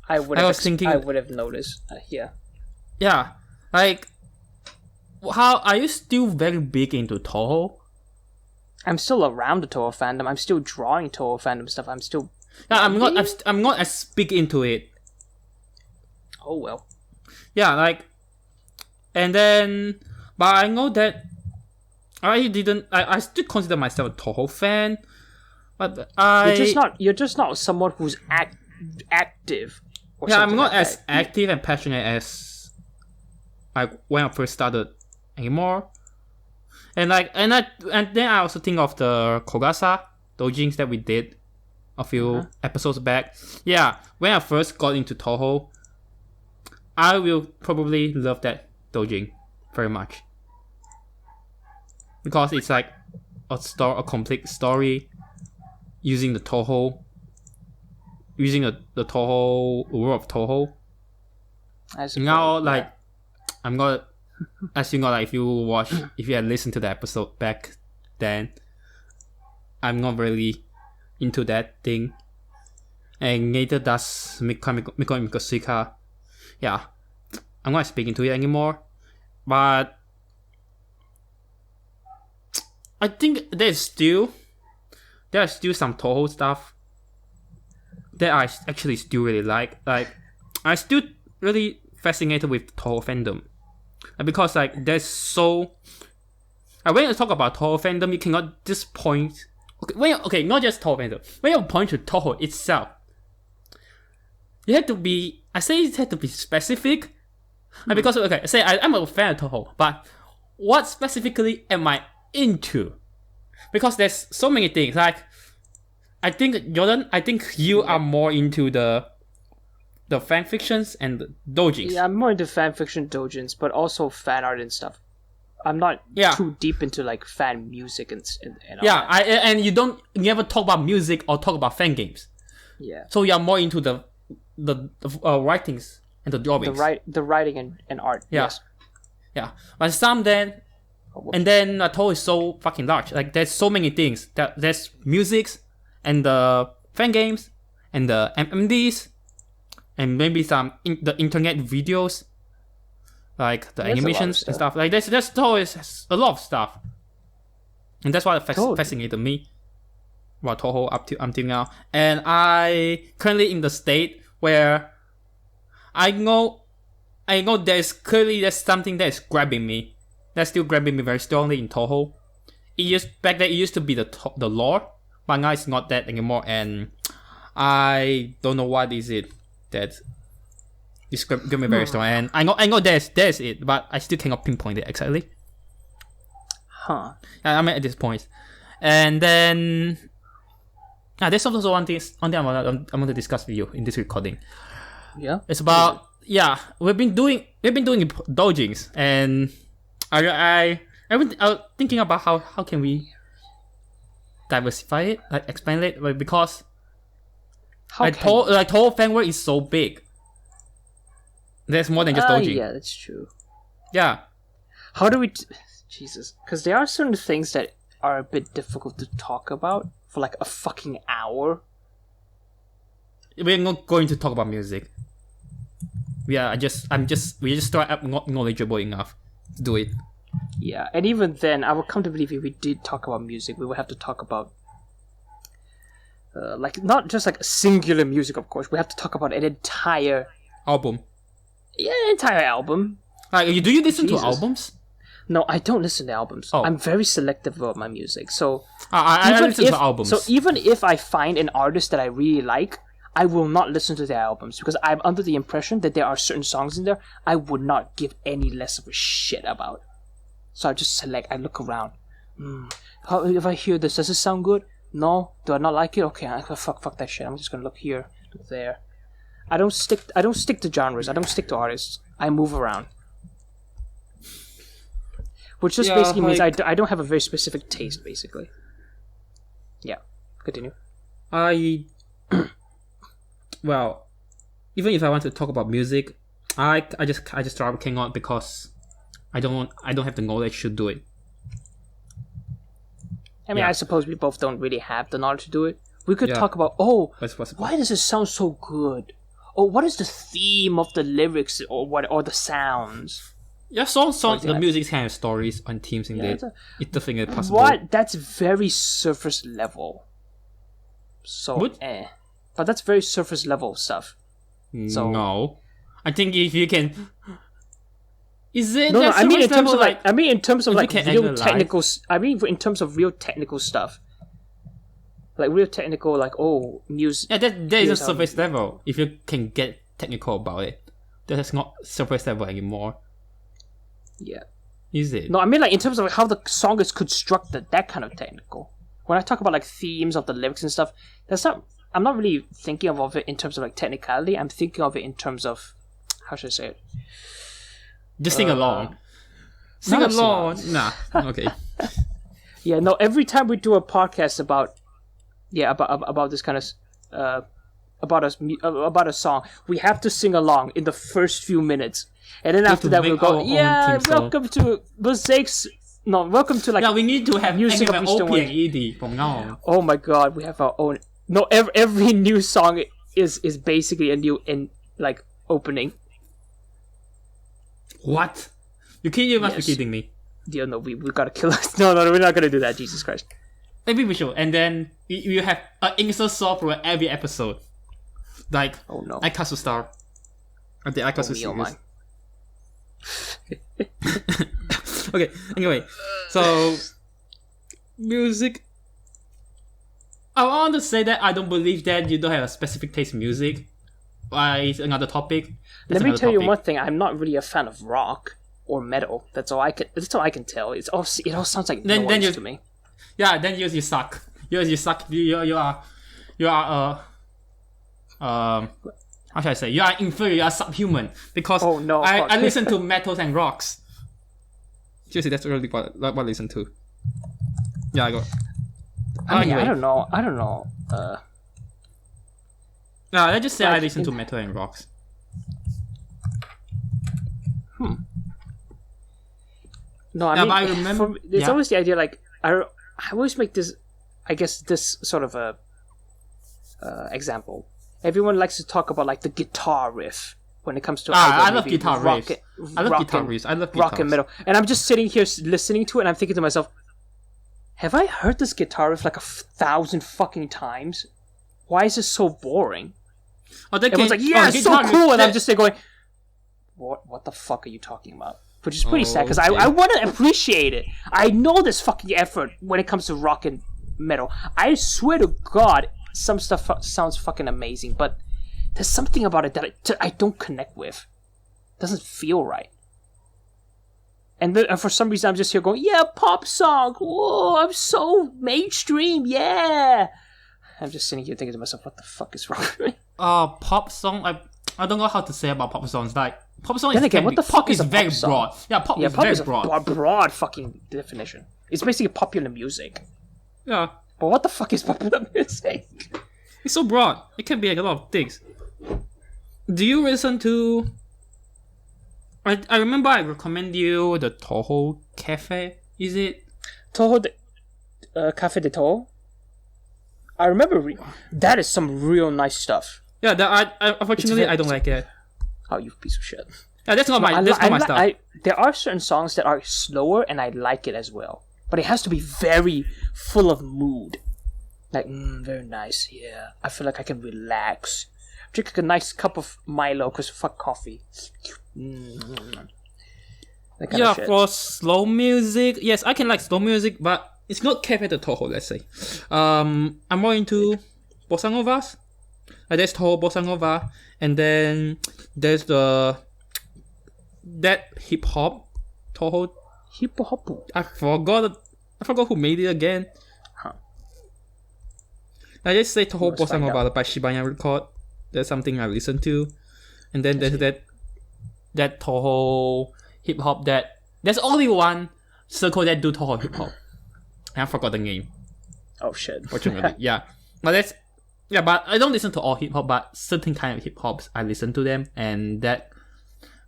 I would have noticed. Yeah. Yeah, like how are you still very big into Toho? I'm still around the Toho fandom. I'm still drawing Toho fandom stuff. I'm still. Yeah, I'm not as big into it. Oh well. Yeah, like, and then, but I know that I still consider myself a Toho fan, but You're just not someone who's active. Yeah, I'm not as active and passionate as when I first started anymore. And then I also think of the Kogasa doujins that we did a few episodes back. Yeah, when I first got into Toho, I will probably love that doujin very much, because it's like a complete story using the Toho, using the Toho world of Toho. Now, like, I'm not, as you know, like if you had listened to the episode back then, I'm not really into that thing, and neither does Miko Miko Suika. Yeah, I'm not speaking to it anymore, but I think there are still some Toho stuff that I actually still really like. Like, I still really fascinated with Toho fandom, because like there's so. When you talk about Toho fandom, you cannot just point. Okay, not just Toho fandom. When you point to Toho itself, you have to be. I say it had to be specific, because say I'm a fan of Toho, but what specifically am I into? Because there's so many things. Like, I think Jordan, you are more into the fan fictions and the doujins. Yeah, I'm more into fan fiction doujins, but also fan art and stuff. I'm not too deep into like fan music and all that. And you never talk about music or talk about fan games. Yeah. So you're more into the writings and the drawings. The writing and art. Yeah. Yes. Yeah. But some then, and then Toho is so fucking large. Like, there's so many things. There's musics and the fan games and the MMDs and maybe some the internet videos, like the animations and stuff. Like, there's always a lot of stuff, and that's what fascinated me about Toho until now. And I currently in the state where I know I know there's something that's grabbing me. That's still grabbing me very strongly in Toho. Back then it used to be the lore, but now it's not that anymore, and I don't know what is it that is grabbing me very strong. And I know there's it, but I still cannot pinpoint it exactly. Huh. I'm at this point, and then there's also one thing I want to discuss with you in this recording. Yeah. It's about we've been doing dojings, and I was thinking about how can we diversify it, like expand it, like, because Toho fan world is so big. There's more than just dojing. Yeah, that's true. Yeah. How do we... Jesus. Because there are certain things that are a bit difficult to talk about for like a fucking hour. We're not going to talk about music. We're just not knowledgeable enough to do it. Yeah, and even then, I would come to believe if we did talk about music, we would have to talk about like not just like singular music, of course. We have to talk about an entire album. Yeah, an entire album. Like, do you listen to albums? No, I don't listen to albums. Oh. I'm very selective about my music. So I listen to albums. So even if I find an artist that I really like, I will not listen to their albums because I'm under the impression that there are certain songs in there I would not give any less of a shit about. So I just select. I look around. If I hear this, does it sound good? No. Do I not like it? Okay, fuck that shit. I'm just gonna look here, look there. I don't stick to genres. I don't stick to artists. I move around. Which just basically means I don't have a very specific taste, basically. Yeah. Continue. Well, even if I want to talk about music, I just cannot because I don't have the knowledge to do it. I mean, I suppose we both don't really have the knowledge to do it. We could talk about, why does it sound so good? Or what is the theme of the lyrics or the sounds? Yeah, the music kind of stories and themes in there. It's the thing that's possible. What? That's very surface level. So, But that's very surface level stuff. So, no. I think if you can... Is it? No, I mean in terms of like, in terms of real technical. I mean in terms of real technical stuff, like real technical, like music. Yeah, that is a surface level. If you can get technical about it, that is not surface level anymore. Yeah. Is it? No, I mean like in terms of how the song is constructed, that kind of technical. When I talk about like themes of the lyrics and stuff, I'm not really thinking of it in terms of like technicality. I'm thinking of it in terms of, how should I say it? Just sing along. Sing along. Nah. Okay. Yeah. No. Every time we do a podcast about this kind of about a song, we have to sing along in the first few minutes, and then after that we'll go. Yeah. Welcome to Mosaics. No. Welcome to like. Yeah. We need to have music of OP and ED from now on. Oh my God. We have our own. No. Every new song is basically a new opening. What? You must be kidding me. Yeah, no, we gotta kill us. No, we're not gonna do that. Jesus Christ. Maybe we should. And then you have an insert song for every episode. Like, I cast to star. I cast to series. Okay, anyway. So, music. I want to say that I don't believe that you don't have a specific taste in music. It's another topic. Let me tell you one thing. I'm not really a fan of rock or metal. That's all I can tell. It all sounds like noise to me. Yeah, then you suck. You suck. You are how should I say? You are inferior. You are subhuman because I listen to metals and rocks. Seriously, that's really what I listen to. Yeah, I go. Anyway. I don't know. No, let's just say I listen to metal and rocks. No, I remember. There's always the idea, like I always make this, I guess this sort of a example. Everyone likes to talk about like the guitar riff when it comes to. I love guitar riffs. I love guitar riffs. I love rock and metal, and I'm just sitting here listening to it, and I'm thinking to myself, have I heard this guitar riff like 1,000 fucking times? Why is it so boring? Everyone's like, yeah, it's so cool, and I'm just there going, what the fuck are you talking about? Which is pretty sad because I want to appreciate it. I know this fucking effort when it comes to rock and metal. I swear to God, some stuff sounds fucking amazing, but there's something about it that I don't connect with. It doesn't feel right. And for some reason, I'm just here going, yeah, pop song. Whoa, I'm so mainstream. Yeah. I'm just sitting here thinking to myself, what the fuck is wrong with me? Pop song. I don't know how to say about pop songs. Like pop song Then is again, what the fuck is a very pop song? broad. Yeah, pop is pop very is a broad. broad fucking definition. It's basically popular music. Yeah, But what the fuck is popular music? it's so broad. It can be like a lot of things. Do you listen to? I remember I recommend you the Toho Cafe. Is it? Toho, Café de Toho. I remember that is some real nice stuff. Yeah, unfortunately I don't like it. Oh, you piece of shit. Yeah, that's not my style. There are certain songs that are slower, and I like it as well. But it has to be very full of mood. Like, very nice. Yeah, I feel like I can relax. Drink a nice cup of Milo, cause fuck coffee. Yeah, for slow music, yes, I can like slow music, but it's not Cafe de Toho. Let's say, I'm more into bossa novas. There's Toho bossa nova, and then there's that hip hop Toho. Hip hop. I forgot who made it again. Huh. I just say Toho Let's bossa find nova by Shibanya Record. That's something I listen to, and then there's that Toho hip hop there's only one circle that do Toho hip hop. I forgot the name. Oh shit. Fortunately, yeah. But but I don't listen to all hip hop, but certain kind of hip hops I listen to them, and that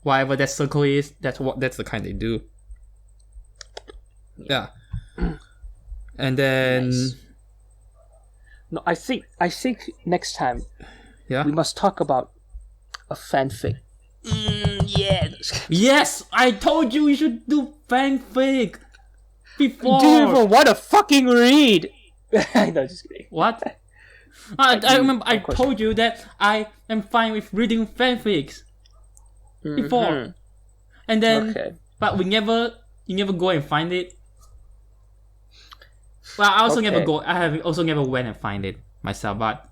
whatever that circle is, that's the kind they do. Yeah. And then Nice. No, I think next time yeah. we must talk about a fanfic. Yeah. Yes, I told you we should do fanfic before. Do you even want to fucking read? No, just kidding. What? I remember I told you that I am fine with reading fanfics before, and then but you never go and find it. Well, I also never go. I have also never went and find it myself. But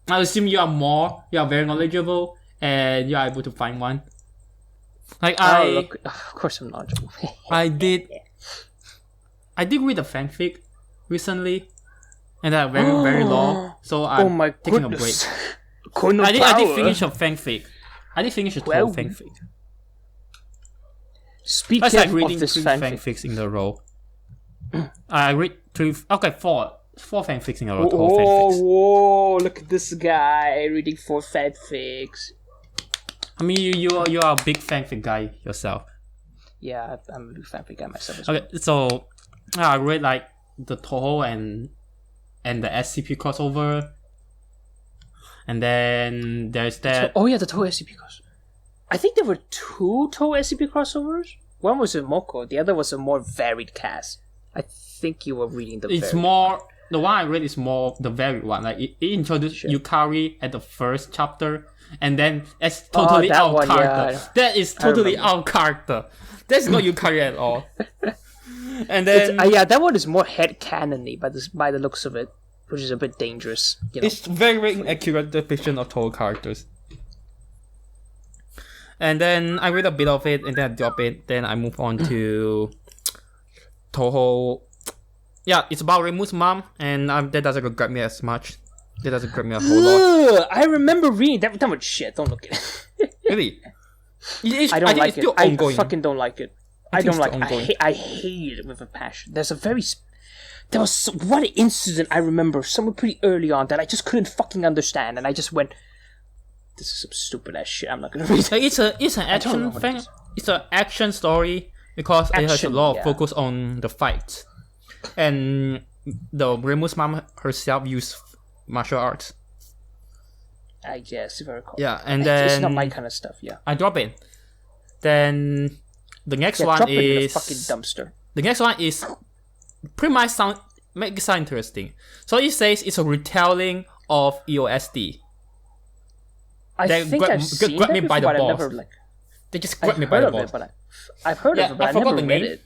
I assume you are very knowledgeable, and you are able to find one. Like of course I'm knowledgeable. I did read a fanfic recently, and they're very very long. So I'm taking a break. I did finish a fanfic. I did finish a whole fanfic. Speaking That's like of reading this three fanfic. fanfics in a row. I read four fanfics in a row. Whoa! Look at this guy reading 4 fanfics. I mean, you are a big fanfic guy yourself. Yeah, I'm a big fanfic guy myself as well. Okay, so I read like the Toho and the SCP crossover, and then there's that. Oh yeah, the Toho SCP crossover. I think there were 2 Toho SCP crossovers. One was a Moko, the other was a more varied cast. I think you were reading the. It's more. The one I read is more the varied one. Like it introduced Yukari at the first chapter, and then it's totally out of character. Yeah, that is totally out of character. That's not Yukari at all. And then that one is more headcanon-y by the looks of it, which is a bit dangerous. You know? It's very very inaccurate depiction of Toho characters. And then I read a bit of it, and then I drop it. Then I move on to Toho. Yeah, it's about Reimu's mom, and that doesn't grab me as much. That doesn't grab me a whole lot. I remember reading that much shit. Don't look at it. Really? I don't like it. I ongoing. fucking don't like it. I don't like it. I hate it with a passion. There was one incident I remember somewhere pretty early on that I just couldn't fucking understand, and I just went, "This is some stupid ass shit. I'm not gonna read it." It's an action thing. It's an action story because it has a lot of focus on the fight, and the Reimu's mom herself used martial arts. I guess if I recall. Yeah, and then it's not my kind of stuff. Yeah, I drop it. Then the next one drop it in a is fucking dumpster. The next one is pretty much make it sound interesting. So it says it's a retelling of EOSD. I think I've seen that before, but I never like. They just I've grabbed me by heard the of it, balls. but I've heard of it, but I forgot never the read name. it.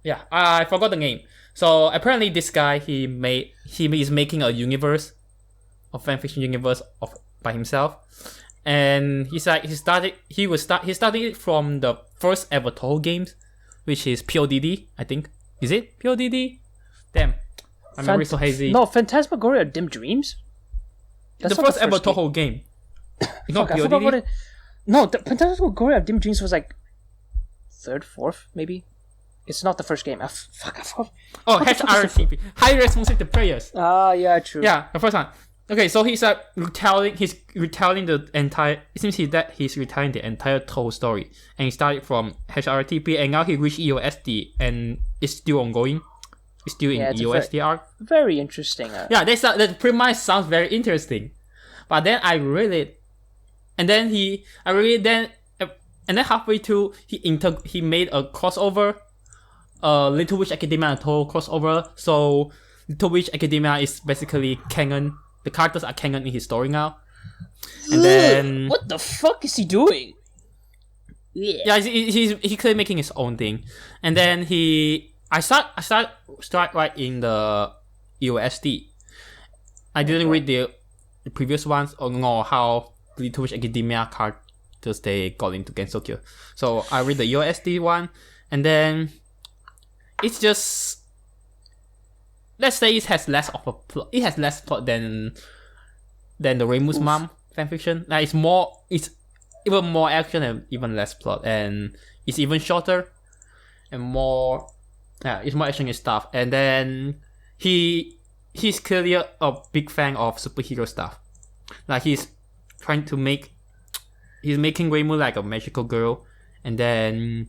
Yeah, I forgot the name. So apparently this guy he is making a universe, a fanfiction universe by himself, and he started it from the first ever Toho games, which is PODD. I think is it PODD? Damn, my memory's so hazy. No, Phantasmagoria Dim Dreams. That's the first ever Toho game. It's not I forgot what PODD. it. No, the Phantasmagoria Dim Dreams was like third, fourth, maybe. It's not the first game. I forgot. Oh, HRTP, high responsive to players. Ah, yeah, true. Yeah, the first one. Okay, so he's retelling. He's retelling the entire. It seems he's retelling the entire Toho story, and he started from HRTP, and now he reached EOSD, and it's still ongoing. It's still in EOSD arc. Very interesting. Yeah, the premise sounds very interesting, but then and then halfway through he made a crossover, Little Witch Academia and Toho crossover. So Little Witch Academia is basically canon. The characters are canon in his story now. And then what the fuck is he doing? Yeah, he's clearly making his own thing. And then I start right in the EOSD. I didn't read the previous ones or know how Little Witch Academia characters they got into Gensokyo. So I read the EOSD one, and then it's just, let's say it has less of a plot. It has less plot than the Reimu's mom fanfiction. Like it's even more action and even less plot, and it's even shorter and more. Yeah, it's more action and stuff. And then he's clearly a big fan of superhero stuff. Like he's making Reimu like a magical girl, and then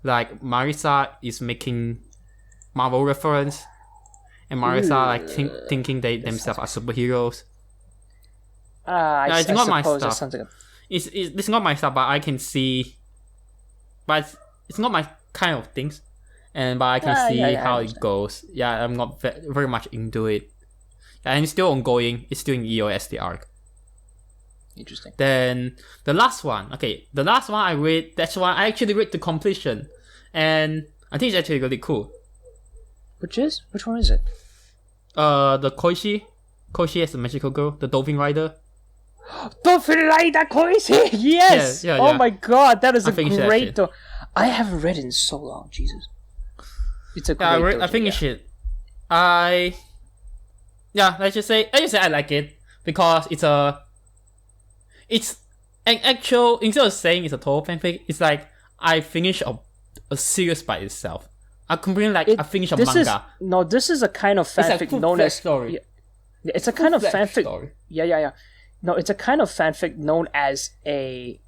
like Marisa is making Marvel reference, and Marisa like thinking they themselves are superheroes. It's not my stuff. It's not my stuff, but I can see. But it's not my kind of things, but I can see how it goes. Yeah, I'm not very much into it, and it's still ongoing. It's still in EOSD arc. Interesting. Then the last one I read. That's one I actually read to completion, and I think it's actually really cool. Which one is it? The Koishi as a magical girl, the Dolphin Rider. Dolphin Rider Koishi! Yes! Yeah, oh my god, that is a great... I haven't read it in so long, Jesus. It's a great I finished it. Let's just say I like it because it's an actual, instead of saying it's a total fanfic, it's like I finished a series by itself. I completely I finished a manga. This is a kind of fanfic known as story. Yeah, it's a kind of fanfic story. Yeah. No, it's a kind of fanfic known as a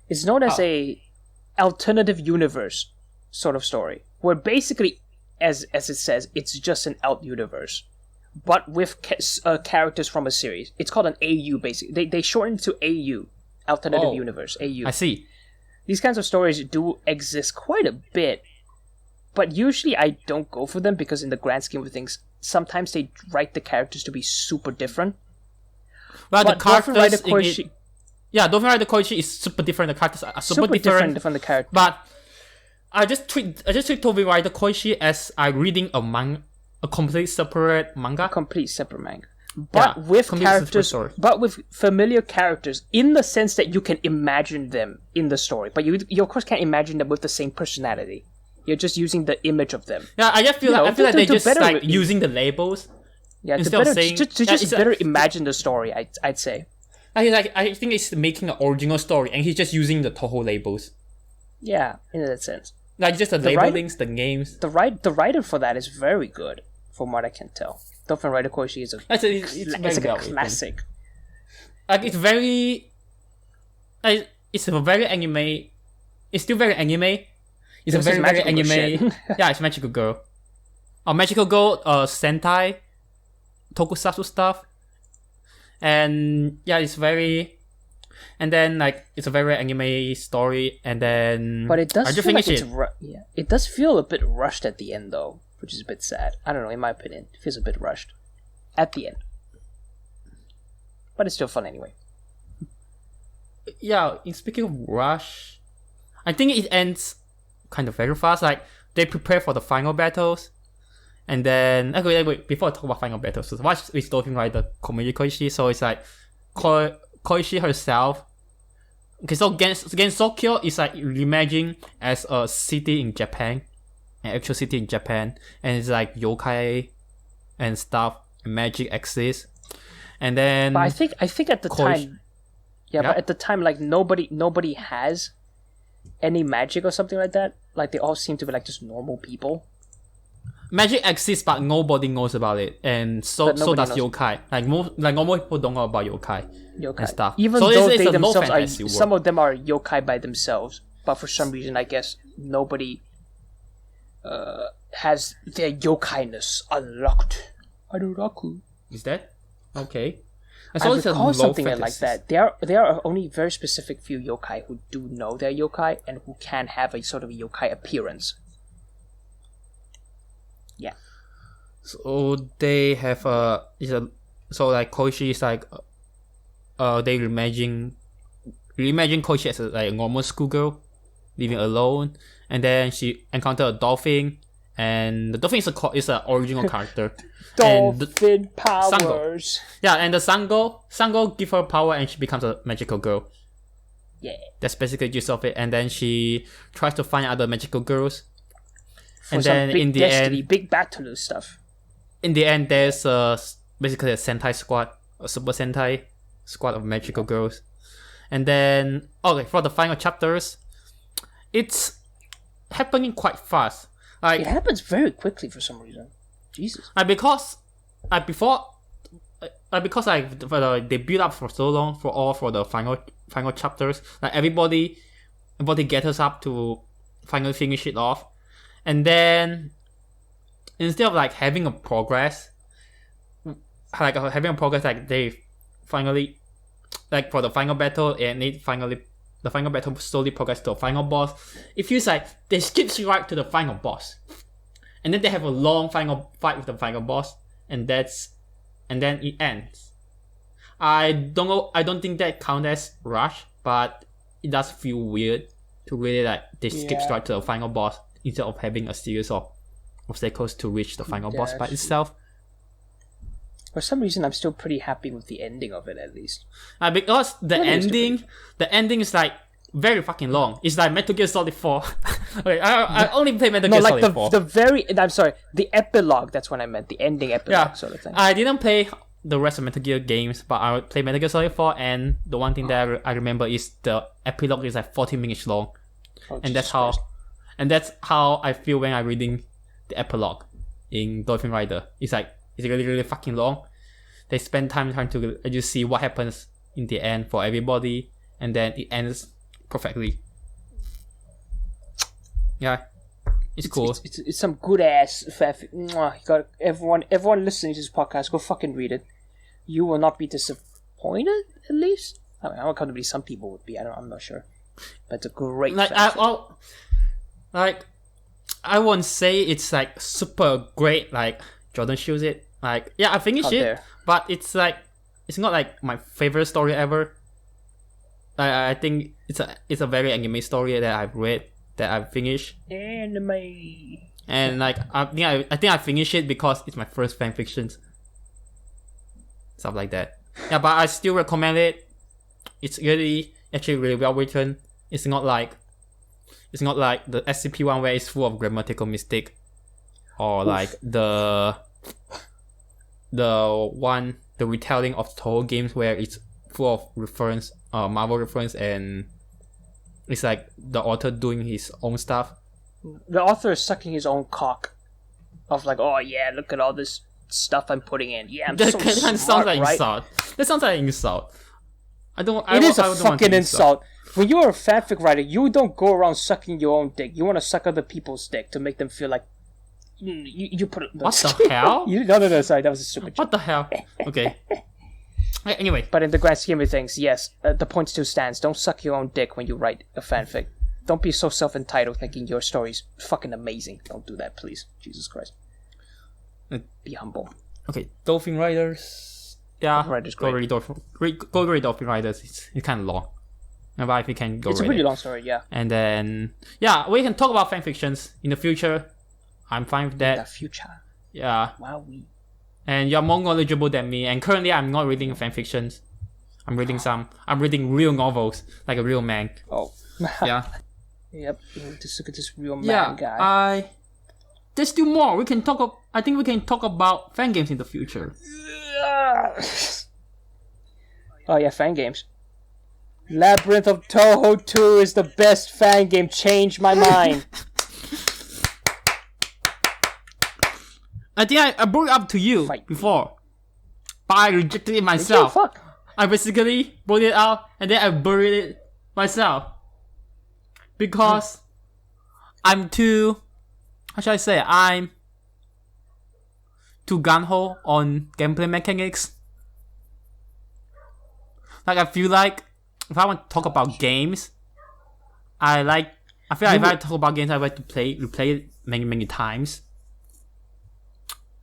it's known as a alternative universe sort of story, where basically, as it says, it's just an alt universe, but with characters from a series. It's called an AU. Basically, they shorten to AU, alternative universe. AU. I see. These kinds of stories do exist quite a bit, but usually I don't go for them because in the grand scheme of things, sometimes they write the characters to be super different. Well, but the characters Dolphin Rider Koichi is super different. The characters are super different from the characters. But I just treat Dolphin Rider Koichi as I'm reading a complete separate manga. But with characters, but with familiar characters, in the sense that you can imagine them in the story, but you of course can't imagine them with the same personality. You're just using the image of them. Yeah, I feel like they just like using the labels. Yeah, to better imagine the story, I'd say. I think it's making an original story, and he's just using the Toho labels. Yeah, in that sense. Like just the labelings, the names. The writer for that is very good, from what I can tell. Dolphin Rider Koishi is it's like a classic. Like it's very, it's a very anime. It's still very anime. It's a very anime. Yeah, it's magical girl. Magical girl, Sentai, Tokusatsu stuff, and yeah, it's very. And then like it's a very anime story, and then. But it does feel like it does feel a bit rushed at the end though, which is a bit sad. I don't know, in my opinion, it feels a bit rushed at the end. But it's still fun anyway. yeah, in speaking of rush, I think it ends kind of very fast. Like they prepare for the final battles, and then okay, wait. Before I talk about final battles, so watch with Dolphin Rider Komichi Koishi. So it's like Koishi herself. Okay, so Gensokyo is like reimagined as a city in Japan, an actual city in Japan, and it's like yokai and stuff, and magic exists, and then. But I think at the time, but at the time, like nobody has any magic or something like that. Like they all seem to be like just normal people. Magic exists, but nobody knows about it, and so does yokai. Like normal people don't know about yokai and stuff. Even so though it's they a low themselves fantasy are, world. some of them are yokai by themselves, but for some reason, I guess nobody has their yokai-ness unlocked. Adoraku. Is that okay? I recall something like that. There are only very specific few yokai who do know they're yokai and who can have a sort of yokai appearance. Yeah. So they have so like Koichi is like they reimagine Koichi as like a normal schoolgirl living alone, and then she encountered a dolphin, and the dolphin is an original character. Dolphin powers. Yeah, and the Sango give her power and she becomes a magical girl. Yeah. That's basically the gist of it, and then she tries to find other magical girls. For and some then big in the destiny, end, big battle stuff. In the end, there's basically a Sentai squad, a Super Sentai squad of magical girls. And then, okay, for the final chapters, it's happening quite fast. Like it happens very quickly for some reason. Jesus. Because they build up for so long for the final chapters. Like everybody gathers up to finally finish it off. And then, instead of like having a progress, like they finally, like for the final battle, and the final battle slowly progress to a final boss. It feels like they skip right to the final boss, and then they have a long final fight with the final boss, and then it ends. I don't know. I don't think that counts as rush, but it does feel weird to really like they skip right to the final boss, instead of having a series of obstacles to reach the final boss by itself. For some reason, I'm still pretty happy with the ending of it, at least. Because the ending is like very fucking long. It's like Metal Gear Solid 4. Okay, I only play Metal Gear Solid 4. The epilogue, that's what I meant, the ending epilogue sort of thing. I didn't play the rest of Metal Gear games, but I played Metal Gear Solid 4, and the one thing that I remember is the epilogue is like 40 minutes long. And that's how I feel when I'm reading the epilogue in Dolphin Rider. It's really, really fucking long. They spend time trying to just see what happens in the end for everybody, and then it ends perfectly. Yeah, it's cool. It's some good ass fanfic. You got everyone listening to this podcast, go fucking read it. You will not be disappointed. At least I mean, I'm comfortably some people would be. I'm not sure, but it's a great. I won't say it's like super great. Like Jordan shows it. Like I finished it, but it's not like my favorite story ever. I think it's a very anime story that I've read, that I've finished. Anime. And like I think I finished it because it's my first fanfiction. Stuff like that. Yeah, but I still recommend it. It's actually really well written. It's not like the SCP one where it's full of grammatical mistake, or like the retelling of Toho games where it's full of reference, Marvel reference, and it's like the author doing his own stuff. The author is sucking his own cock, of like, oh yeah, look at all this stuff I'm putting in. Yeah, I'm so smart, sounds like right? insult. That sounds like insult. It is a fucking insult. When you're a fanfic writer, you don't go around sucking your own dick. You want to suck other people's dick to make them feel like you put it. What the hell? No, sorry, that was a stupid joke. What the hell? Okay. Anyway. But in the grand scheme of things, yes, the point still stands. Don't suck your own dick when you write a fanfic. Don't be so self-entitled thinking your story's fucking amazing. Don't do that, please. Jesus Christ. Be humble. Okay, Dolphin Riders. Yeah, Dolphin Riders, great. Go read Dolphin Riders. It's kind of long. About if we can go. It's a pretty long story, yeah. And then we can talk about fan fictions in the future. I'm fine with that. The future. Yeah. Wow. And you're more knowledgeable than me. And currently, I'm not reading fan fictions. I'm reading I'm reading real novels, like a real man. Oh. Yeah. Yep. Just look at this real man guy. There's still more. We can talk. I think we can talk about fan games in the future. Oh yeah, fan games. Labyrinth of Toho 2 is the best fan game. Changed my mind. I think I brought it up to you before, but I rejected it myself. Fuck. I basically brought it out and then I buried it myself because I'm too. How should I say? I'm too gung-ho on gameplay mechanics. Like I feel like if I want to talk about games, I feel like if I talk about games, I like to replay it many times,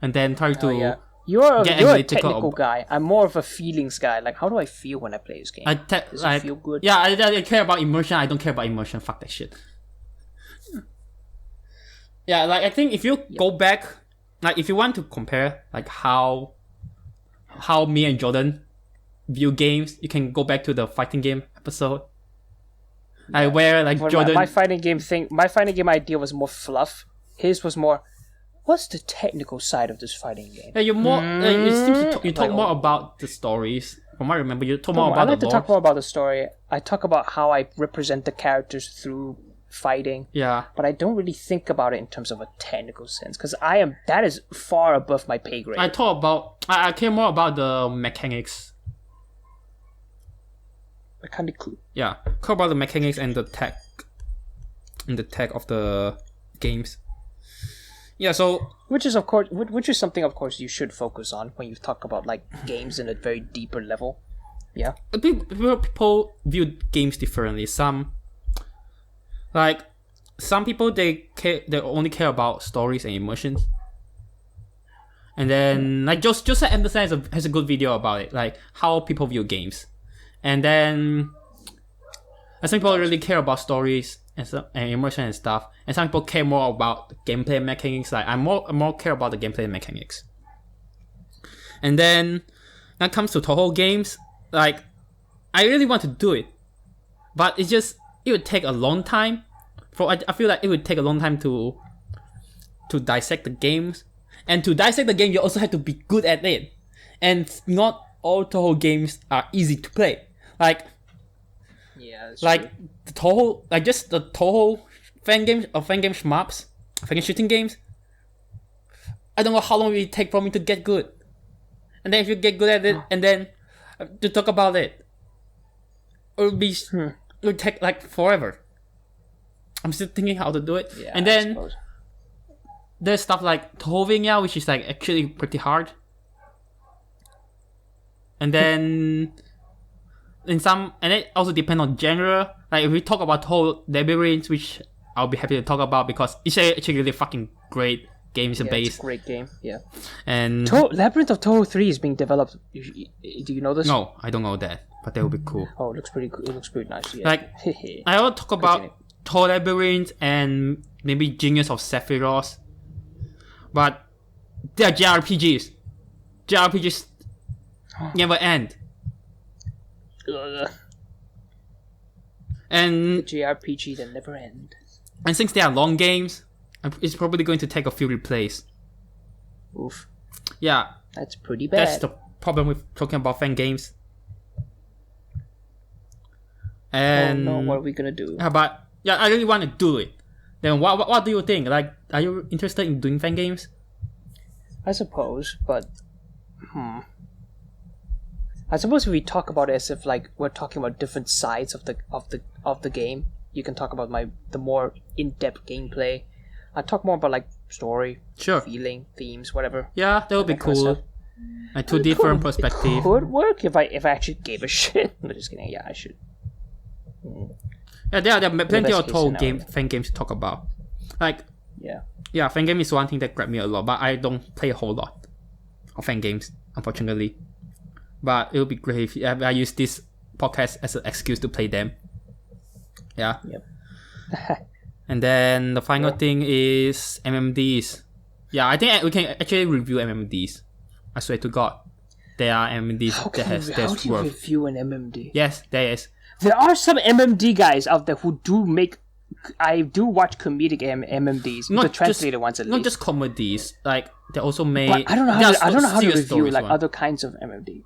and then try to. You're a technical guy. I'm more of a feelings guy. Like, how do I feel when I play this game? Does it feel good? Yeah, I care about emotion. I don't care about emotion. Fuck that shit. Yeah, like I think if you go back, like if you want to compare, like how me and Jordan view games, you can go back to the fighting game episode. Where like Jordan, my fighting game idea was more fluff. His was more. What's the technical side of this fighting game? Yeah, you're more. It seems you talk more about the stories. From what I remember, you talk more about the lore. I like to talk more about the story. I talk about how I represent the characters through fighting. Yeah. But I don't really think about it in terms of a technical sense because that is far above my pay grade. I care more about the mechanics. Mechanical. Yeah, care about the mechanics and the tech of the games. Yeah, so which is something of course you should focus on when you talk about like games in a very deeper level. Yeah. I think people view games differently. Some people they only care about stories and emotions. And then like Joseph Anderson has a good video about it, like how people view games. And then some people really care about stories and emotion and stuff, and some people care more about the gameplay mechanics. Like I more care about the gameplay mechanics. And then when it comes to Toho games, like I really want to do it, but it would take a long time. I feel like it would take a long time to dissect the games, and to dissect the game you also have to be good at it, and not all Toho games are easy to play. Like true. The Toho, like just the Toho fan game shmups, fan shooting games. I don't know how long it will take for me to get good, and then if you get good at it, and then to talk about it, it will take like forever. I'm still thinking how to do it, and then there's stuff like Tohovania, which is like actually pretty hard, and then. And it also depends on genre. Like if we talk about Toho Labyrinth, which I'll be happy to talk about because it's actually really fucking great game. It's a great game. Yeah. And Labyrinth of Toho 3 is being developed. Do you know this? No, I don't know that, but that would be cool. Oh, it looks pretty cool. It looks pretty nice. Yeah. Like I will talk about Toho Labyrinth and maybe Genius of Sephiroth, but they are JRPGs. JRPGs never end. And the JRPG that never end. And since they are long games, it's probably going to take a few replays. Oof. Yeah. That's pretty bad. That's the problem with talking about fan games. And oh no, what are we gonna do? But yeah, I really want to do it. Then what do you think? Like, are you interested in doing fan games? I suppose, but I suppose if we talk about it as if like we're talking about different sides of the game, you can talk about the more in-depth gameplay. I talk more about like story, feeling, themes, whatever. Yeah, that would be cool. Like two different perspectives. It could work if I actually gave a shit. I'm just kidding. Yeah, I should. Yeah, there are plenty of fan games to talk about. Like yeah, fan game is one thing that grabbed me a lot, but I don't play a whole lot of fan games, unfortunately. But it would be great if I use this podcast as an excuse to play them. Yeah. Yep. And then the final thing is MMDs. Yeah, I think we can actually review MMDs. I swear to God, there are MMDs How that do there's you worth. review an MMD? Yes, there is. There are some MMD guys out there who do make. I do watch comedic MMDs, the translated ones at least. Not just comedies. Like they also made. But I don't know how to review like other kinds of MMD.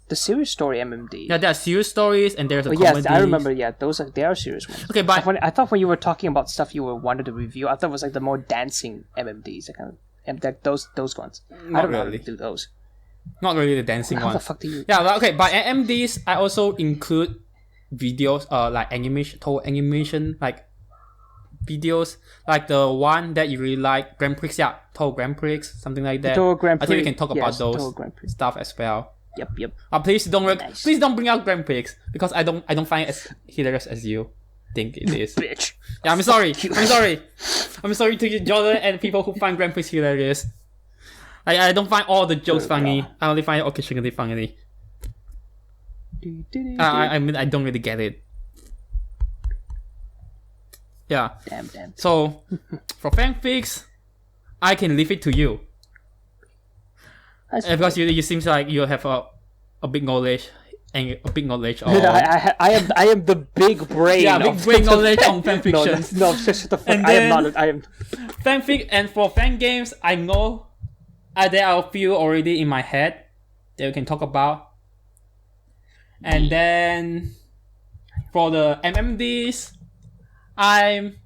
The serious story MMD. Yeah, there are serious stories and there's a yes, comedy. I remember. Yeah, they are serious ones. Okay, but I thought when you were talking about stuff you wanted to review, I thought it was like the more dancing MMDs, those ones. I don't know how to do those. Not really the dancing How ones. the fuck do you? Yeah, but okay. By MMDs, I also include videos, like total animation, like videos, like the one that you really like, Grand Prix. Yeah, Total Grand Prix, something like that. Total Grand Prix. I think we can talk about those Total Grand Prix. stuff as well. Yep. Please don't Nice. please don't bring out Grand Prix because I don't find it as hilarious as you think it is. Bitch. Yeah, I'm sorry to you, Jordan, and people who find Grand Prix hilarious. I don't find all the jokes funny. God. I only find it occasionally funny. I mean, I don't really get it. Yeah. Damn. So, for fanfics, I can leave it to you. Because you seems like you have a big knowledge and a big knowledge of. I am the big brain. Yeah, big brain knowledge on fanfiction. No, shut the fuck. And I then- am not. I am. Fanfic, and for fan games, I know there are a few already in my head that we can talk about. And then for the MMDs, I'm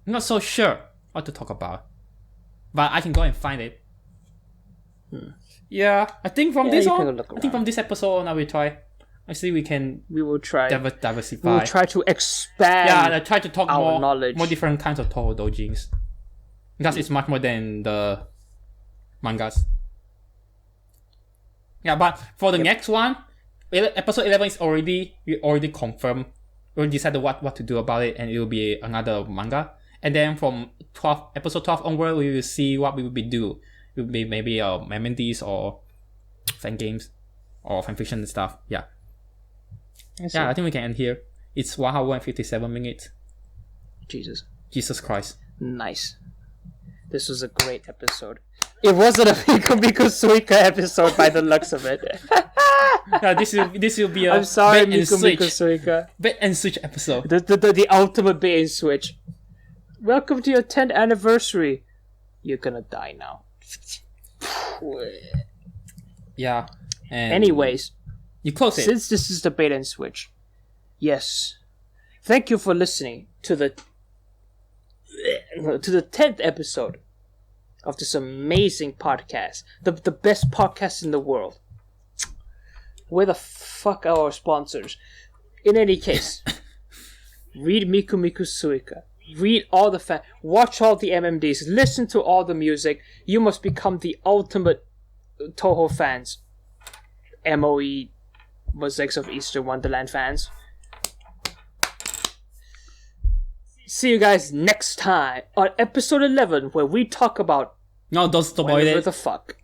not so sure what to talk about, but I can go and find it. Yeah, I think from this you can on, look I think from this episode on, I will try. I see we can We will try. diversify. We will try to expand. Yeah, I try to talk our knowledge. more different kinds of Toho doujins, because it's much more than the mangas. Yeah, but for the next one, episode 11 is we already confirmed. We already decided what to do about it, and it will be another manga. And then from episode 12 onward, we will see what we will do. It will be maybe MMDs or fan games or fanfiction and stuff. Yeah. Yeah, I think we can end here. It's 1 hour and 57 minutes. Jesus Christ. Nice. This was a great episode. It wasn't a Miko Miko Suika episode by the looks of it. Yeah, this will be a I'm sorry, bait and Miko Miko switch. Suika. Bait and switch episode. The ultimate bait and switch. Welcome to your 10th anniversary. You're gonna die now. Yeah. And Anyways, you close it. since this is the bait and switch, yes, thank you for listening to the 10th episode of this amazing podcast, the best podcast in the world. Where the fuck are our sponsors? In any case, read Miko Miko Suika. Read all the watch all the MMDs, listen to all the music. You must become the ultimate Toho fans. MOE, Mosaics of Eastern Wonderland fans. See you guys next time on episode 11, where we talk about No, don't spoil whatever it. the fuck.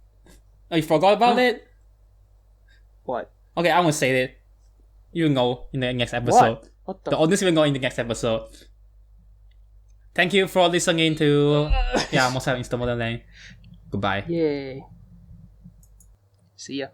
Oh, you forgot about it? What? Okay, I won't say it. You'll know in the next episode. What The the? audience will know in the next episode. Thank you for listening to Mosaics of Wonderland. Goodbye. Yay. See ya.